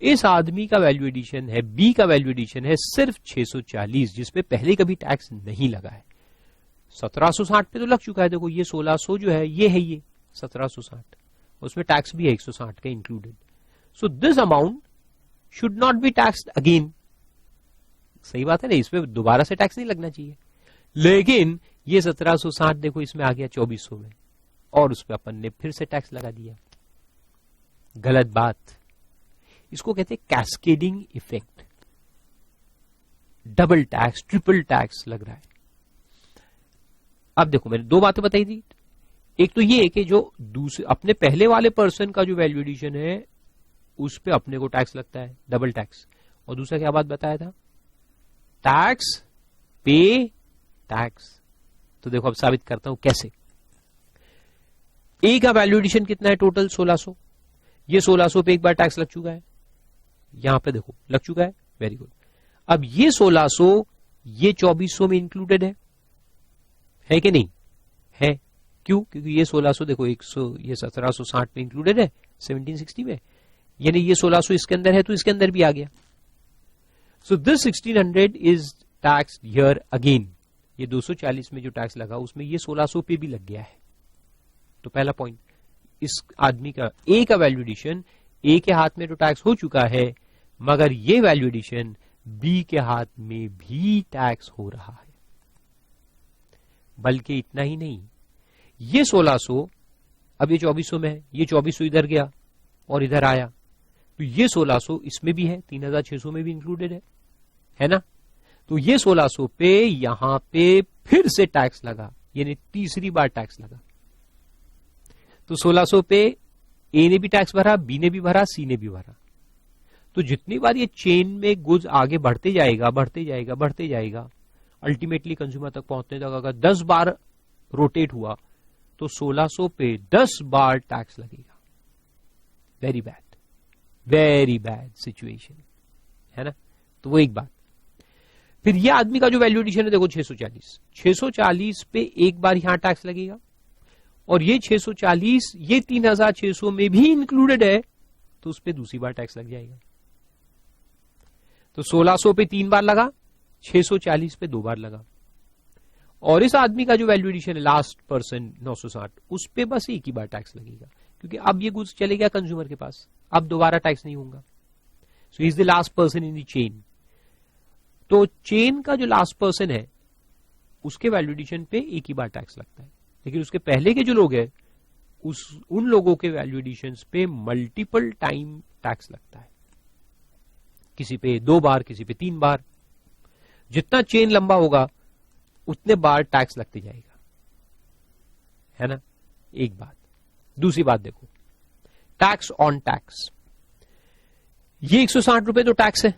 इस आदमी का वैल्यू एडिशन है, बी का वैल्यू एडिशन है सिर्फ 640 जिसपे पहले कभी टैक्स नहीं लगा है। 1760 पे तो लग चुका है, देखो ये 1600 जो है ये 1760, उसमें टैक्स भी है 160 का included. So this amount should not be taxed again. सही बात है ना, इसमें दोबारा से टैक्स नहीं लगना चाहिए। लेकिन ये 1760 देखो इसमें आ गया 2400 में, और उस पर अपन ने फिर से टैक्स लगा दिया। गलत बात, इसको कहते हैं cascading effect. Double tax, triple tax लग रहा है। अब देखो मैंने दो बातें बताई थी, एक तो ये कि जो दूसरे अपने पहले वाले पर्सन का जो वैल्यू एडिशन है उस पे अपने को टैक्स लगता है, डबल टैक्स। और दूसरा क्या बात बताया था? टैक्स पे टैक्स। तो देखो अब साबित करता हूं कैसे। ए का वैल्यू एडिशन कितना है टोटल? 1600। ये 1600 पे एक बार टैक्स लग चुका है, यहां पे देखो लग चुका है, वेरी गुड। अब ये 1600 ये 2400 में इंक्लूडेड है कि नहीं? है। क्यों? क्योंकि ये 1600 देखो 100 ये 1760 में इंक्लूडेड है 1760 में, यानी ये 1600 इसके अंदर है तो इसके अंदर भी आ गया। So this 1600 is tax here again. ये 240 में जो टैक्स लगा उसमें ये 1600 पे भी लग गया है। तो पहला पॉइंट, इस आदमी का ए का वैल्यू एडिशन, ए के हाथ में तो टैक्स हो चुका है, मगर ये वैल्यू एडिशन बी के हाथ में भी टैक्स हो रहा है। बल्कि इतना ही नहीं, ये 1600 अब ये 2400 में है, ये 2400 इधर गया और इधर आया, तो ये 1600 इसमें भी है, 3600 में भी इंक्लूडेड है ना? तो ये 1600 पे यहां पे फिर से टैक्स लगा, यानी तीसरी बार टैक्स लगा। तो 1600 पे ए ने भी टैक्स भरा, बी ने भी भरा, सी ने भी भरा। तो जितनी बार ये चेन में गुड्स आगे बढ़ते जाएगा बढ़ते जाएगा बढ़ते जाएगा, अल्टीमेटली कंज्यूमर तक पहुंचने तक अगर 10 बार रोटेट हुआ तो 1600 पे 10 बार टैक्स लगेगा। वेरी बैड सिचुएशन है ना? तो वो एक बात। फिर ये आदमी का जो वैल्यू एडिशन है देखो 640 पे एक बार यहां टैक्स लगेगा, और ये 640 ये 3600 में भी इंक्लूडेड है, तो उस पर दूसरी बार टैक्स लग जाएगा। तो 1600 पे 3 बार लगा, 640 पे 2 बार लगा। और इस आदमी का जो वैल्यू एडिशन है लास्ट पर्सन 960, उस पे बस एक ही बार टैक्स लगेगा, क्योंकि अब ये गुड्स चले गया कंज्यूमर के पास, अब दोबारा टैक्स नहीं होगा। So is the last person in the chain. तो चेन का जो लास्ट पर्सन है उसके वैल्यू एडिशन पे एक ही बार टैक्स लगता है, लेकिन उसके पहले के जो लोग हैं उन लोगों के वैल्यू एडिशन पे मल्टीपल टाइम टैक्स लगता है, किसी पे 2 बार, किसी पे 3 बार। जितना चेन लंबा होगा उतने बार टैक्स लगते जाएगा, है ना। एक बात। दूसरी बात देखो, टैक्स ऑन टैक्स। ये 160 रुपए तो टैक्स है,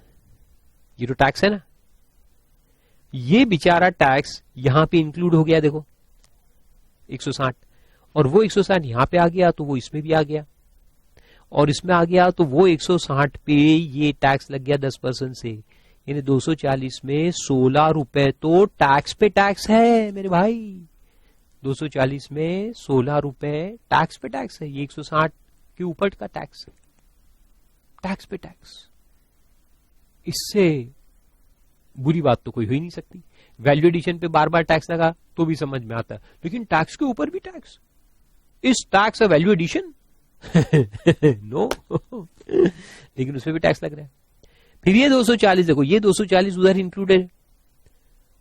ये तो टैक्स है ना। ये बेचारा टैक्स यहां पे इंक्लूड हो गया, देखो 160, और वो 160 यहां पे आ गया तो वो इसमें भी आ गया, और इसमें आ गया तो वो 160 पे ये टैक्स लग गया 10% से, यानी 240 में 16 रुपए तो टैक्स पे टैक्स है मेरे भाई। 240 में 16 रुपए टैक्स पे टैक्स है, ये 160 के ऊपर का टैक्स है, टैक्स पे टैक्स। इससे बुरी बात तो कोई हो ही नहीं सकती। वैल्यू एडिशन पे बार बार टैक्स लगा तो भी समझ में आता है, लेकिन टैक्स के ऊपर भी tax, is tax a value addition? No. लेकिन उसमें भी टैक्स लग रहा है। फिर ये 240 देखो, ये 240 उधर इंक्लूडेड है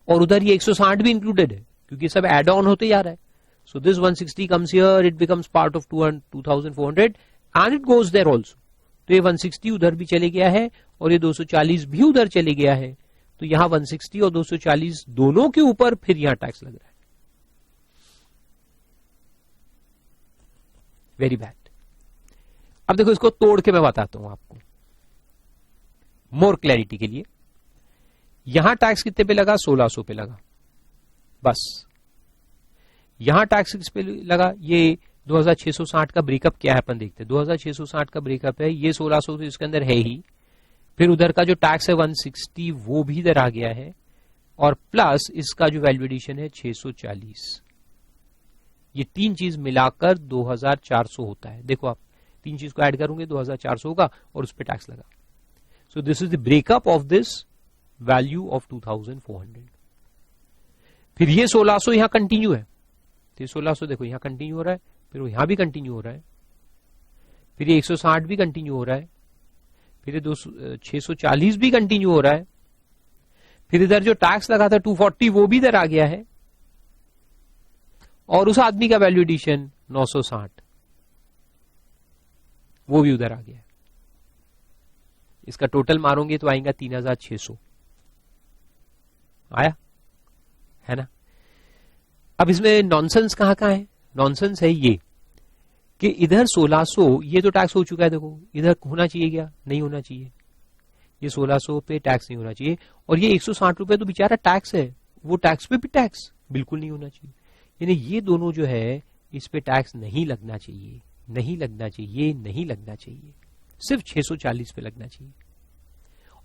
और उधर ये 160 भी इंक्लूडेड है, क्योंकि सब एड ऑन होते जा रहा है। So this 160 comes here, it becomes part of 2400 and it goes there also. तो ये 160 उधर भी चले गया है और ये 240 भी उधर चले गया है, तो यहां 160 और 240 दोनों के ऊपर फिर यहां टैक्स लग रहा है। Very bad. अब देखो, इसको तोड़ के मैं बताता हूं आपको मोर क्लैरिटी के लिए। यहां टैक्स कितने पे लगा? 1600 पे लगा, बस। यहां टैक्स किस पे लगा? ये 2660 का ब्रेकअप क्या है अपन देखते हैं। 2660 का ब्रेकअप है, ये 1600 तो इसके अंदर है ही, फिर उधर का जो टैक्स है 160 वो भी इधर आ गया है, और प्लस इसका जो वैल्यू एडिशन है 640। ये तीन चीज मिलाकर 2400 होता है। देखो आप तीन चीज को ऐड करोगे 2400 होगा और उस पर टैक्स लगा। So this is the breakup of this value of 2400। फिर ये 1600 यहां कंटिन्यू है, तो 1600 देखो यहां कंटिन्यू हो रहा है, फिर वो यहां भी कंटिन्यू हो रहा है, फिर ये 160 भी कंटिन्यू हो रहा है, फिर ये 640 भी कंटिन्यू हो रहा है, फिर इधर जो टैक्स लगा था 240 वो भी इधर आ गया है, और उस आदमी का वैल्यू एडिशन 960 वो भी उधर आ गया है। इसका टोटल मारोगे तो आएगा 3600 आया, है ना। अब इसमें नॉनसेंस कहां कहां है? नॉनसेंस है ये कि इधर 1600 ये तो टैक्स हो चुका है, देखो इधर होना चाहिए क्या? नहीं होना चाहिए, ये 1600 पे टैक्स नहीं होना चाहिए, और ये 160 रुपए तो बेचारा टैक्स है, वो टैक्स पे भी टैक्स बिल्कुल नहीं होना चाहिए। यानी ये दोनों जो है इस पे टैक्स नहीं लगना चाहिए, नहीं लगना चाहिए, नहीं लगना चाहिए, सिर्फ 640 पे लगना चाहिए।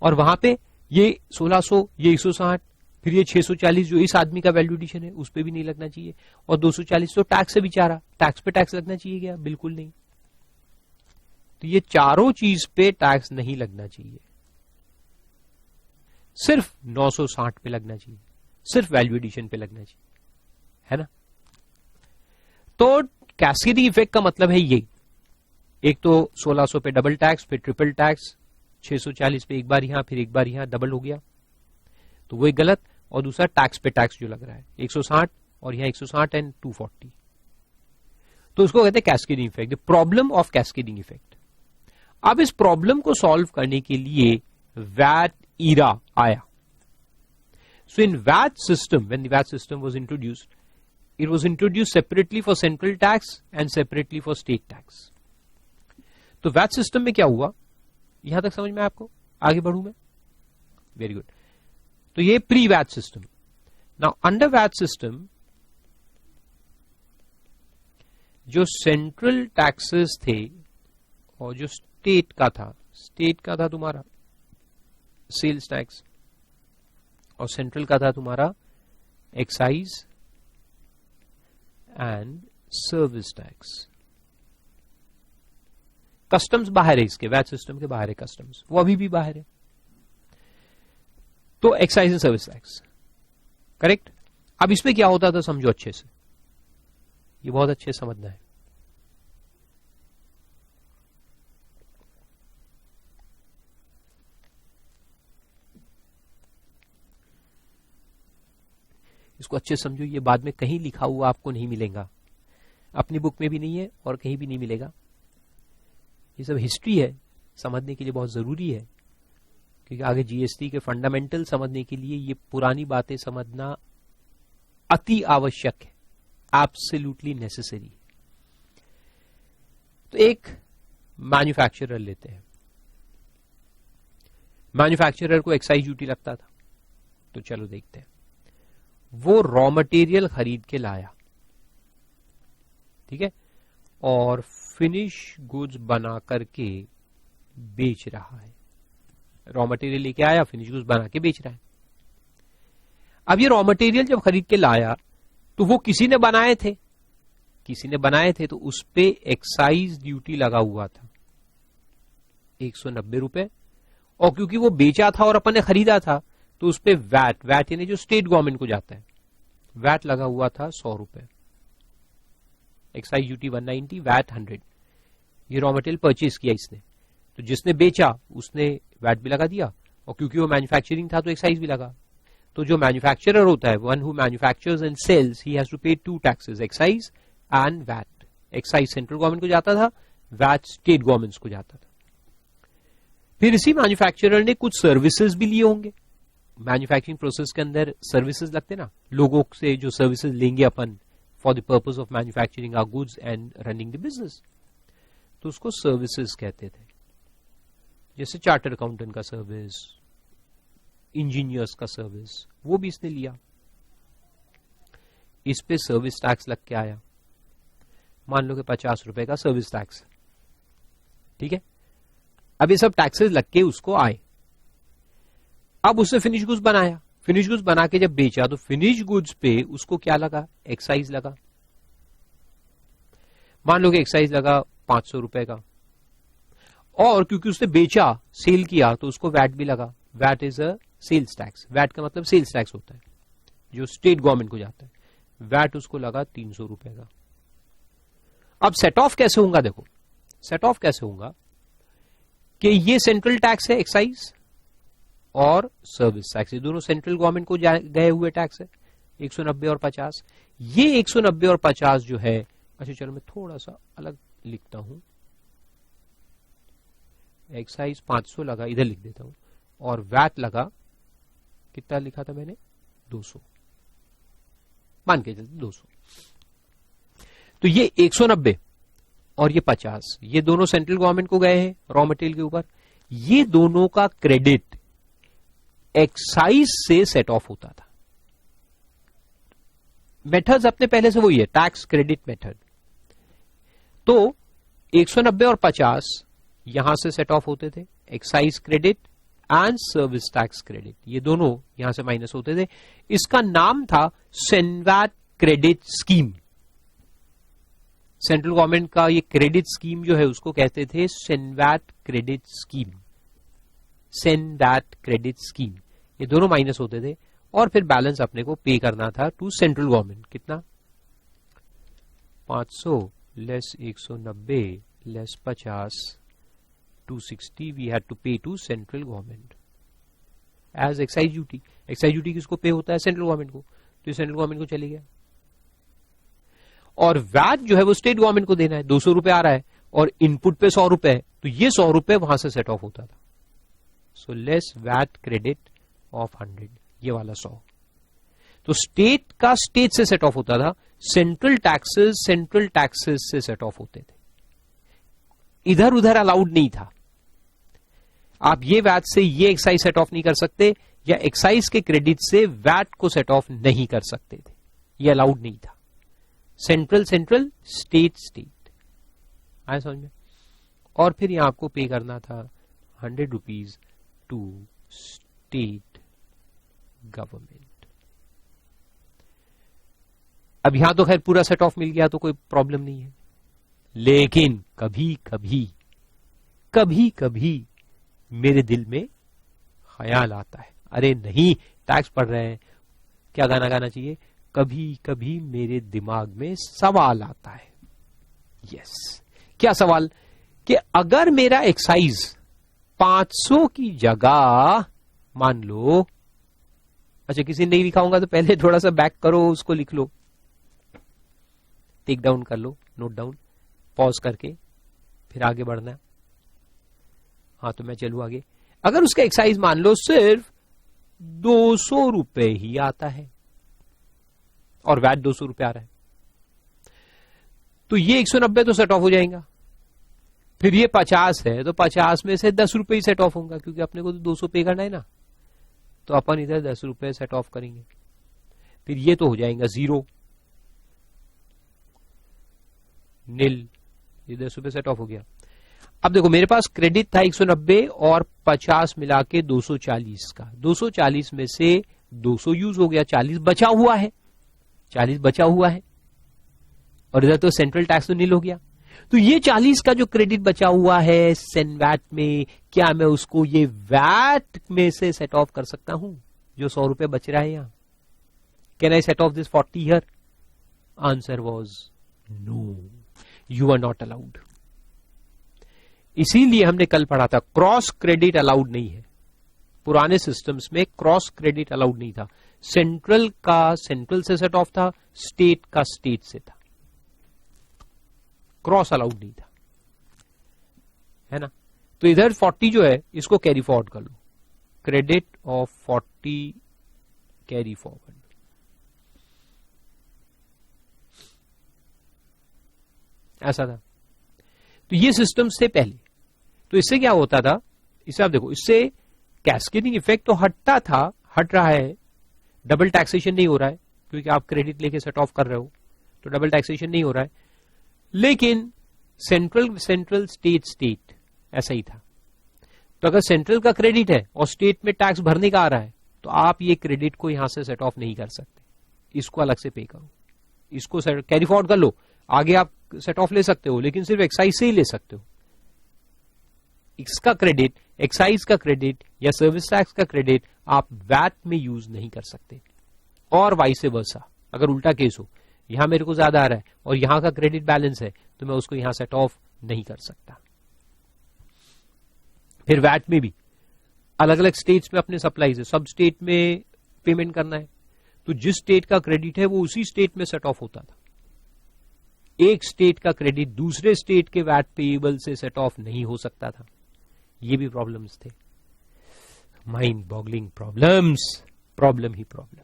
और वहां पे ये 1600, ये 160, फिर ये 640 जो इस आदमी का वैल्यू एडिशन है उस पे भी नहीं लगना चाहिए, और 240 तो टैक्स है बेचारा, टैक्स पे टैक्स लगना चाहिए क्या? बिल्कुल नहीं। तो ये चारों चीज पे टैक्स नहीं लगना चाहिए, सिर्फ 960 पे लगना चाहिए, सिर्फ वैल्यू एडिशन पे लगना चाहिए, है ना। तो कैस्केडिंग इफेक्ट का मतलब है ये, एक तो 1600 पे डबल टैक्स, फिर ट्रिपल टैक्स, 640 पे एक बार यहां फिर एक बार यहां डबल हो गया, तो वो एक गलत। और दूसरा टैक्स पे टैक्स जो लग रहा है 160 और यहां 160 एंड 240, तो उसको कहते हैं cascading effect, the problem of cascading effect. अब इस प्रॉब्लम को सॉल्व करने के लिए वैट ईरा आया। So in VAT system, when the VAT system was introduced, it was introduced separately for central tax and separately for state tax. तो VAT system में क्या हुआ, यहां तक समझ में आपको? आगे बढ़ू मैं? Very good. तो ये pre VAT system. Now under VAT system जो सेंट्रल टैक्सेस थे और जो स्टेट का था तुम्हारा सेल्स टैक्स, और सेंट्रल का था तुम्हारा excise and service tax. Customs बाहर है, इसके वैट सिस्टम के बाहर है कस्टम्स, वो अभी भी बाहर है। तो excise and service tax, correct. अब इसमें क्या होता था समझो अच्छे से, ये बहुत अच्छे से समझना है। इसको अच्छे समझो, ये बाद में कहीं लिखा हुआ आपको नहीं मिलेगा, अपनी बुक में भी नहीं है और कहीं भी नहीं मिलेगा। ये सब हिस्ट्री है, समझने के लिए बहुत जरूरी है, क्योंकि आगे जीएसटी के फंडामेंटल समझने के लिए ये पुरानी बातें समझना अति आवश्यक है, एब्सोल्युटली नेसेसरी। तो एक मैन्युफैक्चरर लेते हैं, मैन्युफैक्चरर को एक्साइज ड्यूटी लगता था, तो चलो देखते हैं। वो रॉ मटेरियल खरीद के लाया, ठीक है, और फिनिश गुड्स बना करके बेच रहा है। रॉ मटेरियल लेके आया, फिनिश गुड्स बना के बेच रहा है। अब ये रॉ मटेरियल जब खरीद के लाया तो वो किसी ने बनाए थे, तो उस पे एक्साइज ड्यूटी लगा हुआ था 190 रुपए, और क्योंकि वो बेचा था और अपन ने खरीदा था तो उस पे वैट यानी जो स्टेट गवर्नमेंट को जाता है, वैट लगा हुआ था 100 रुपए। Excise duty 190, VAT 100। ये रॉ मटेरियल परचेज किया इसने, तो जिसने बेचा उसने वैट भी लगा दिया, और क्योंकि वो मैन्युफैक्चरिंग था तो एक्साइज भी लगा। तो जो मैन्युफैक्चरर होता है, one who manufactures and sells, he has to pay 2 taxes, excise and VAT. Excise central government को जाता था, वैट स्टेट गवर्नमेंट्स को जाता था। फिर इसी मैन्युफैक्चरर ने कुछ सर्विसेज भी लिए होंगे, मैन्युफैक्चरिंग प्रोसेस के अंदर सर्विसेज लगते ना, लोगों से जो सर्विसेज लेंगे अपन for the purpose of manufacturing our goods and running the business, तो उसको सर्विसेज कहते थे। जैसे चार्टर अकाउंटेंट का सर्विस, इंजीनियर्स का सर्विस, वो भी इसने लिया। इस पे सर्विस टैक्स लग के आया, मान लो कि 50 रुपए का सर्विस टैक्स, ठीक है। अब ये सब टैक्सेस लग के उसको आए। अब उसने फिनिश गुड्स बनाया, फिनिश गुड्स बना के जब बेचा तो फिनिश गुड्स पे उसको क्या लगा, एक्साइज लगा। मान लो कि एक्साइज लगा 500 रुपए का, और क्योंकि उसने बेचा, सेल किया, तो उसको वैट भी लगा। VAT is a sales tax, VAT का मतलब सेल्स टैक्स होता है जो स्टेट गवर्नमेंट को जाता है। वैट उसको लगा 300 रुपए का। अब सेट ऑफ कैसे होगा, देखो सेट ऑफ कैसे होगा कि ये सेंट्रल टैक्स है एक्साइज, और सर्विस टैक्स, ये दोनों सेंट्रल गवर्नमेंट को गए हुए टैक्स है, 190 और 50। ये 190 और 50 जो है, अच्छा चलो मैं थोड़ा सा अलग लिखता हूं, एक्साइज 500 लगा, इधर लिख देता हूं, और वैट लगा, कितना लिखा था मैंने, 200, मान के चलते 200। तो ये 190 और ये 50, ये दोनों सेंट्रल गवर्नमेंट को गए हैं रॉ मटेरियल के ऊपर। ये दोनों का क्रेडिट एक्साइज से सेट ऑफ होता था। मेथड्स अपने पहले से वही है, टैक्स क्रेडिट मेथड। तो 190 और 50 यहां से सेट ऑफ होते थे, excise credit and service tax credit, ये दोनों यहां से माइनस होते थे। इसका नाम था CENVAT credit scheme. Central government का ये क्रेडिट स्कीम जो है उसको कहते थे CENVAT credit scheme, CENVAT credit scheme. ये दोनों माइनस होते थे, और फिर बैलेंस अपने को पे करना था टू सेंट्रल गवर्नमेंट। कितना, 500 less 190 less 50, 260 we had to pay to central government as excise duty. Excise duty किसको पे होता है, सेंट्रल गवर्नमेंट को, तो सेंट्रल गवर्नमेंट को चले गया। और वैट जो है वो स्टेट गवर्नमेंट को देना है, 200 रुपए आ रहा है, और इनपुट पे 100 रुपए है, तो ये 100 रुपए वहां से सेट ऑफ होता था। So less VAT credit of 100, ये वाला 100। तो स्टेट का स्टेट से सेट ऑफ होता था, सेंट्रल टैक्सेस से सेट ऑफ होते थे, इधर उधर अलाउड नहीं था। आप ये वैट से ये एक्साइज सेट ऑफ नहीं कर सकते, या एक्साइज के क्रेडिट से वैट को सेट ऑफ नहीं कर सकते थे, ये अलाउड नहीं था। सेंट्रल स्टेट, आया समझ में। और फिर यहां आपको पे करना था 100 रुपीज टू स्टेट गवर्नमेंट। अब यहां तो खैर पूरा सेट ऑफ मिल गया तो कोई प्रॉब्लम नहीं है, लेकिन कभी कभी मेरे दिल में ख्याल आता है, अरे नहीं टैक्स पढ़ रहे हैं, क्या गाना गाना चाहिए, कभी कभी मेरे दिमाग में सवाल आता है। यस, क्या सवाल, कि अगर मेरा एक्साइज 500 की जगह मान लो अच्छा, किसी ने नहीं लिखा होगा तो पहले थोड़ा सा बैक करो, उसको लिख लो, टेक डाउन कर लो, नोट डाउन, पॉज करके फिर आगे बढ़ना। हाँ, तो मैं चलू आगे। अगर उसका एक्साइज मान लो सिर्फ 200 रुपए ही आता है और वैट 200 रुपए आ रहा है, तो ये 190 तो सेट ऑफ हो जाएगा। फिर ये 50 है तो 50 में से 10 रुपए ही सेट ऑफ होगा, क्योंकि अपने को तो 200 पे करना है ना, तो अपन इधर 10 रुपए सेट ऑफ करेंगे। फिर ये तो हो जाएगा 0 नील, ये 10 रुपए सेट ऑफ हो गया। अब देखो मेरे पास क्रेडिट था 190 और 50 मिला के 240 का, 240 में से 200 यूज हो गया, 40 बचा हुआ है, 40 बचा हुआ है, और इधर तो सेंट्रल टैक्स तो नील हो गया। तो ये 40 का जो क्रेडिट बचा हुआ है सेनवैट में, क्या मैं उसको ये वैट में से सेट ऑफ कर सकता हूं, जो 100 रुपए बच रहा है यहां? Can I set off this 40 here? Answer was no, you are not allowed. इसीलिए हमने कल पढ़ा था क्रॉस क्रेडिट अलाउड नहीं है। पुराने सिस्टम्स में क्रॉस क्रेडिट अलाउड नहीं था। सेंट्रल का सेंट्रल से सेट ऑफ था, स्टेट का स्टेट से था, क्रॉस अलाउड नहीं था, है ना। तो इधर 40 जो है इसको कैरी फॉरवर्ड कर लो, क्रेडिट ऑफ 40 कैरी फॉरवर्ड। ऐसा था। तो ये सिस्टम्स थे पहले। तो इससे क्या होता था, इसे आप देखो, इससे कैस्केडिंग इफेक्ट तो हटता था, हट रहा है, डबल टैक्सेशन नहीं हो रहा है, क्योंकि आप क्रेडिट लेके सेट ऑफ कर रहे हो तो डबल टैक्सेशन नहीं हो रहा है। लेकिन सेंट्रल स्टेट ऐसा ही था। तो अगर सेंट्रल का क्रेडिट है और स्टेट में टैक्स भरने का आ रहा है, तो आप ये क्रेडिट को यहां से सेट ऑफ नहीं कर सकते, इसको अलग से पे करो, इसको कैरी फॉरवर्ड कर लो, आगे आप सेट ऑफ ले सकते हो, लेकिन सिर्फ एक्साइज से ही ले सकते हो। इसका क्रेडिट, एक्साइज का क्रेडिट या सर्विस टैक्स का क्रेडिट आप वैट में यूज नहीं कर सकते, और वाइस वर्सा। अगर उल्टा केस हो, यहां मेरे को ज्यादा आ रहा है और यहां का क्रेडिट बैलेंस है, तो मैं उसको यहां सेट ऑफ नहीं कर सकता। फिर वैट में भी अलग अलग स्टेट्स में अपने सप्लाईज है, सब स्टेट में पेमेंट करना है, तो जिस स्टेट का क्रेडिट है वो उसी स्टेट में सेट ऑफ होता था। एक स्टेट का क्रेडिट दूसरे स्टेट के वैट पेएबल से सेट ऑफ नहीं हो सकता था। ये भी प्रॉब्लम्स थे, माइंड बॉगलिंग प्रॉब्लम्स, प्रॉब्लम ही प्रॉब्लम।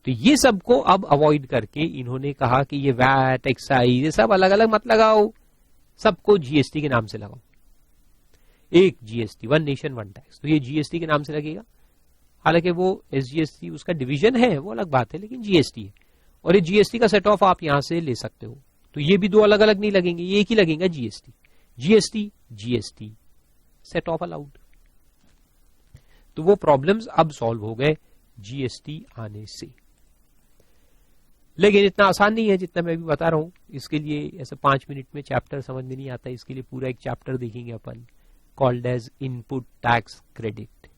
तो ये सबको अब अवॉइड करके इन्होंने कहा कि ये वैट, एक्साइज, ये सब अलग अलग मत लगाओ, सबको जीएसटी के नाम से लगाओ। एक GST, one nation one tax, तो ये जीएसटी के नाम से लगेगा। हालांकि वो एसजीएसटी उसका डिवीजन है, वो अलग बात है, लेकिन जीएसटी है, और ये जीएसटी का सेट ऑफ आप यहां से ले सकते हो। तो ये भी दो अलग अलग नहीं लगेंगे, ये एक ही लगेगा, GST GST GST, set of allowed. तो वो प्रॉब्लम्स अब सॉल्व हो गए जीएसटी आने से। लेकिन इतना आसान नहीं है जितना मैं अभी बता रहा हूं। इसके लिए ऐसे 5 मिनट में चैप्टर समझ में नहीं आता, इसके लिए पूरा एक चैप्टर देखेंगे अपन, called as input tax credit,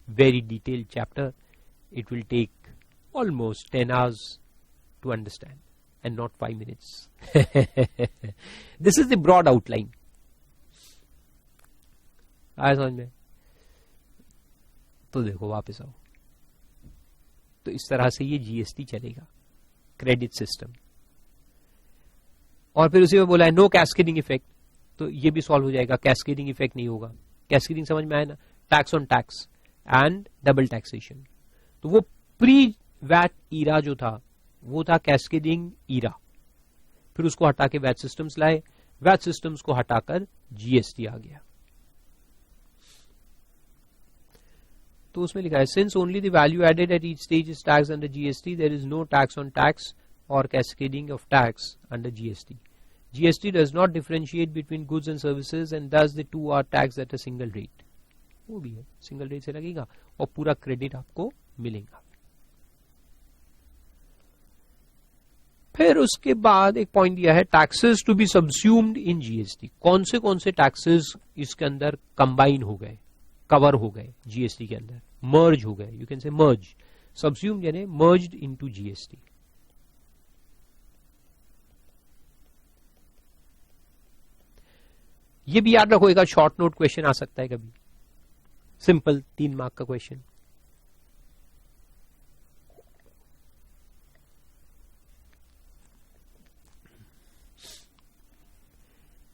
very detailed chapter. It will take almost 10 hours to understand and not 5 minutes. This is the broad outline. आया समझ में? तो देखो वापस आओ, तो इस तरह से ये जीएसटी चलेगा, क्रेडिट सिस्टम। और फिर उसी में बोला है नो कैस्केडिंग इफेक्ट, तो ये भी सॉल्व हो जाएगा, कैस्केडिंग इफेक्ट नहीं होगा। कैस्केडिंग समझ में आया ना, tax on tax and double taxation. तो वो प्री वैट ईरा जो था वो था कैस्केडिंग ईरा, फिर उसको हटा के वैट सिस्टम्स लाए, वैट सिस्टम्स को हटाकर जीएसटी आ गया। तो उसमें लिखा है since only the value added at each stage is tax under GST, there is no tax on tax और cascading of tax under GST. GST does not differentiate between goods and services and thus the two are tax at a single rate. वो भी है, single rate से लगेगा और पूरा credit आपको मिलेगा। फिर उसके बाद एक पॉइंट दिया है taxes to be subsumed in GST. कौन से टैक्सेस इसके अंदर कंबाइन हो गए, कवर हो गए जीएसटी के अंदर, मर्ज हो गए, यू कैन से मर्ज, सबस्यूम्ड यानी मर्ज्ड इनटू जीएसटी। ये भी याद रखो, एक शॉर्ट नोट क्वेश्चन आ सकता है कभी। सिंपल 3 मार्क का क्वेश्चन।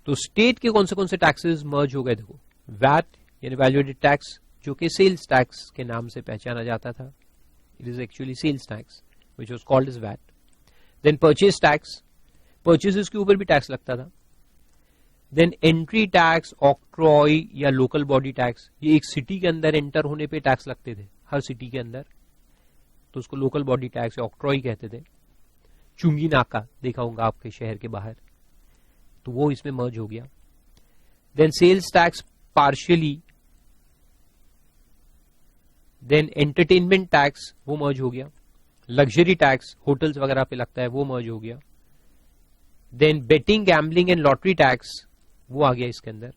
तो स्टेट के कौन से टैक्सेस मर्ज हो गए? देखो, वैट यानी वैल्यूएडेड टैक्स, जो कि सेल्स टैक्स के नाम से पहचाना जाता था। It is actually sales tax which was called as VAT. Then purchase tax, purchases के ऊपर भी टैक्स लगता था। देन एंट्री टैक्स, ऑक्ट्रॉय या लोकल बॉडी टैक्स, ये एक सिटी के अंदर एंटर होने पे टैक्स लगते थे, हर सिटी के अंदर, तो उसको लोकल बॉडी टैक्स या ऑक्ट्रॉय कहते थे। चुंगी नाका देखा होगा आपके शहर के बाहर, तो वो इसमें मर्ज हो गया। Then sales tax partially, then entertainment tax वो मर्ज हो गया। लग्जरी टैक्स होटल्स वगैरह पे लगता है, वो मर्ज हो गया। Then betting, gambling and lottery tax वो आ गया इसके अंदर।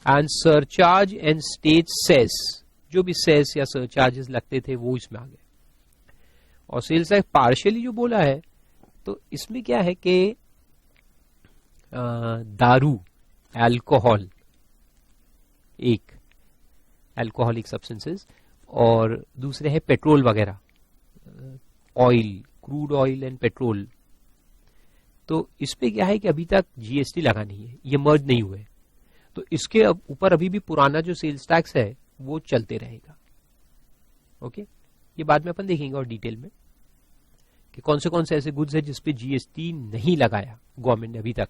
And surcharge and state cess, जो भी सेस या सरचार्जेस लगते थे वो इसमें आ गए। और सेल्स टैक्स पार्शियली जो बोला है, तो इसमें क्या है कि दारू, अल्कोहल, एक अल्कोहलिक सब्सटेंसेस, और दूसरे है पेट्रोल वगैरह, oil, crude oil and petrol. तो इस पे क्या है कि अभी तक जीएसटी लगा नहीं है, ये मर्ज नहीं हुए, तो इसके ऊपर अभी भी पुराना जो सेल्स टैक्स है वो चलते रहेगा। ओके, ये बाद में अपन देखेंगे और डिटेल में कि कौन से ऐसे गुड्स है जिसपे जीएसटी नहीं लगाया गवर्नमेंट ने अभी तक,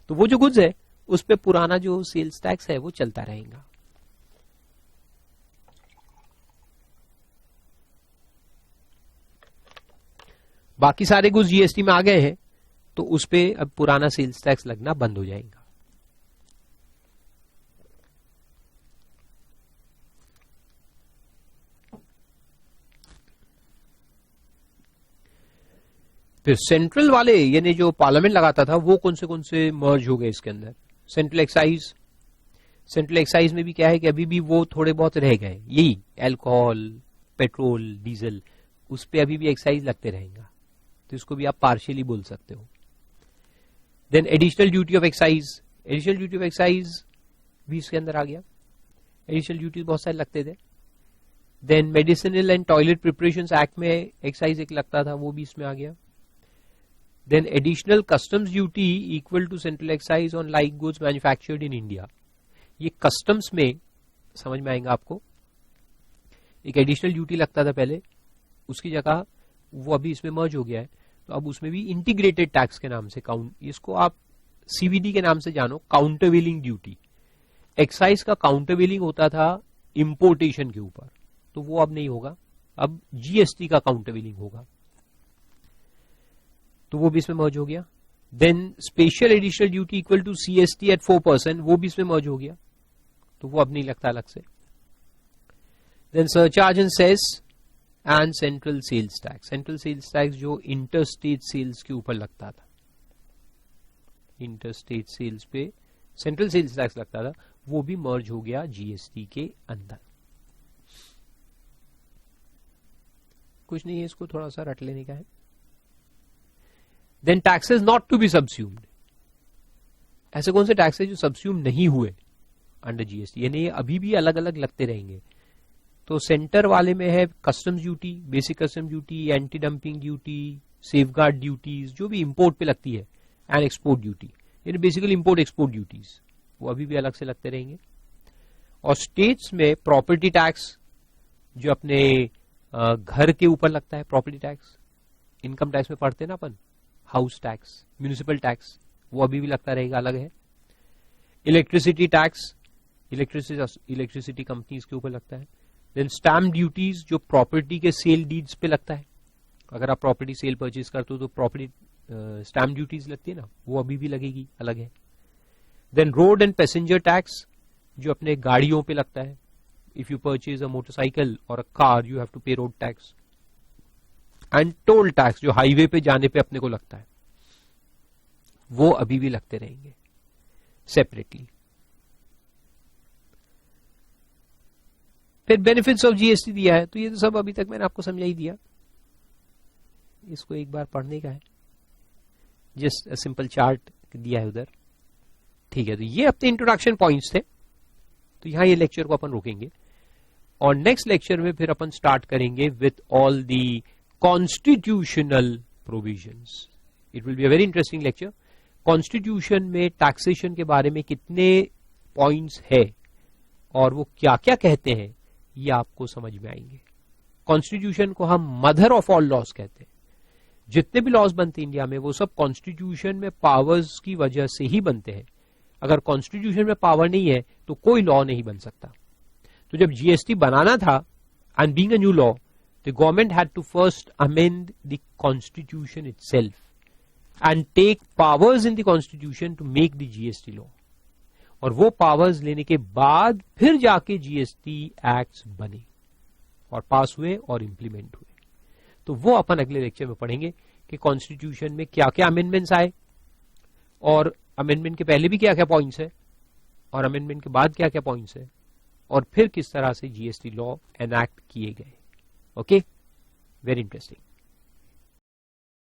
तो वो जो गुड्स है उस पे पुराना जो सेल्स टैक्स है वो चलता रहेगा। बाकी सारे गुड्स जीएसटी में आ गए हैं, तो उस पे अब पुराना सेल्स टैक्स लगना बंद हो जाएगा। फिर सेंट्रल वाले यानी जो पार्लियामेंट लगाता था वो कौन से मर्ज हो गए इसके अंदर। सेंट्रल एक्साइज, सेंट्रल एक्साइज में भी क्या है कि अभी भी वो थोड़े बहुत रह गए, यही अल्कोहल, पेट्रोल, डीजल, उस पे अभी भी एक्साइज लगते रहेगा, तो इसको भी आप पार्शियली बोल सकते हो। Then additional duty of excise, additional duty of excise भी इसके अंदर आ गया। एडिशनल ड्यूटी बहुत सारे लगते थे। Then medicinal and toilet preparations act में एक्साइज एक लगता था, वो भी इसमें आ गया। Then additional customs duty equal to central excise on like goods manufactured in India. ये कस्टम्स में समझ में आएगा आपको, एक एडिशनल ड्यूटी लगता था पहले, उसकी जगह वो अभी इसमें मर्ज हो गया है, तो अब उसमें भी इंटीग्रेटेड टैक्स के नाम से काउंट, इसको आप सीवीडी के नाम से जानो, काउंटरवेलिंग ड्यूटी। एक्साइज का काउंटरवेलिंग होता था इंपोर्टेशन के ऊपर, तो वो अब नहीं होगा, अब जीएसटी का काउंटरवेलिंग होगा, तो वो भी इसमें मर्ज हो गया। Then special additional duty equal to CST at 4%, वो भी इसमें मर्ज हो गया, तो वो अब नहीं लगता अलग से। Then surcharge and cess and central sales tax, central sales tax जो इंटर स्टेट सेल्स के ऊपर लगता था, इंटर स्टेट सेल्स पे सेंट्रल सेल्स टैक्स लगता था, वो भी मर्ज हो गया जीएसटी के अंदर। कुछ नहीं है, इसको थोड़ा सा रट लेने का है। Then taxes not to be subsumed, ऐसे कौन से टैक्सेस जो सबस्यूम नहीं हुए अंडर जीएसटी, यानी ये अभी भी अलग अलग लगते रहेंगे। तो सेंटर वाले में है customs duty, basic custom duty, anti dumping duty, safeguard duties जो भी इंपोर्ट पे लगती है, एंड एक्सपोर्ट ड्यूटी, यानी बेसिकली इंपोर्ट एक्सपोर्ट ड्यूटीज, वो अभी भी अलग से लगते रहेंगे। और स्टेट्स में प्रॉपर्टी टैक्स जो अपने घर के ऊपर लगता है, प्रॉपर्टी टैक्स, इनकम टैक्स में पढ़ते ना अपन, हाउस टैक्स, म्यूनिसिपल टैक्स, वो अभी भी लगता रहेगा, अलग है। इलेक्ट्रिसिटी टैक्स, इलेक्ट्रिसिटी कंपनीज के ऊपर लगता है। देन स्टैम्प ड्यूटीज जो प्रॉपर्टी के सेल डीड्स पे लगता है, अगर आप प्रॉपर्टी सेल परचेज करते हो तो प्रॉपर्टी स्टैम्प ड्यूटीज लगती है ना, वो अभी भी लगेगी, अलग है। Then road and passenger tax जो अपने गाड़ियों पे लगता है, if you purchase a motorcycle और a car you have to pay road tax. And toll tax जो हाईवे पे जाने पे अपने को लगता है, वो अभी भी लगते रहेंगे सेपरेटली। फिर बेनिफिट्स ऑफ जीएसटी दिया है, तो ये तो सब अभी तक मैंने आपको समझा ही दिया, इसको एक बार पढ़ने का है, जस्ट अ सिंपल चार्ट दिया है उधर, ठीक है। तो ये अपने इंट्रोडक्शन पॉइंट्स थे, तो यहां ये लेक्चर को अपन रोकेंगे। और नेक्स्ट लेक्चर में फिर अपन स्टार्ट करेंगे with all the constitutional provisions. It will be a very interesting lecture. Constitution में टैक्सेशन के बारे में कितने पॉइंट्स है और वो क्या क्या कहते हैं ये आपको समझ में आएंगे. कॉन्स्टिट्यूशन को हम मदर ऑफ ऑल लॉज कहते हैं. जितने भी लॉज बनते हैं इंडिया में वो सब कॉन्स्टिट्यूशन में पावर्स की वजह से ही बनते हैं. अगर कॉन्स्टिट्यूशन में पावर नहीं है तो कोई लॉ नहीं बन सकता. तो जब जीएसटी बनाना था and being a new law, the government had to first amend the constitution itself and take powers in the constitution to make the GST law. और वो पावर्स लेने के बाद फिर जाके जीएसटी एक्ट्स बने और पास हुए और इंप्लीमेंट हुए. तो वो अपन अगले लेक्चर में पढ़ेंगे कि कॉन्स्टिट्यूशन में क्या क्या अमेंडमेंट्स आए और अमेंडमेंट के पहले भी क्या क्या पॉइंट्स है और अमेंडमेंट के बाद क्या क्या पॉइंट्स है और फिर किस तरह से जीएसटी लॉ एनैक्ट किए गए. Okay, very interesting.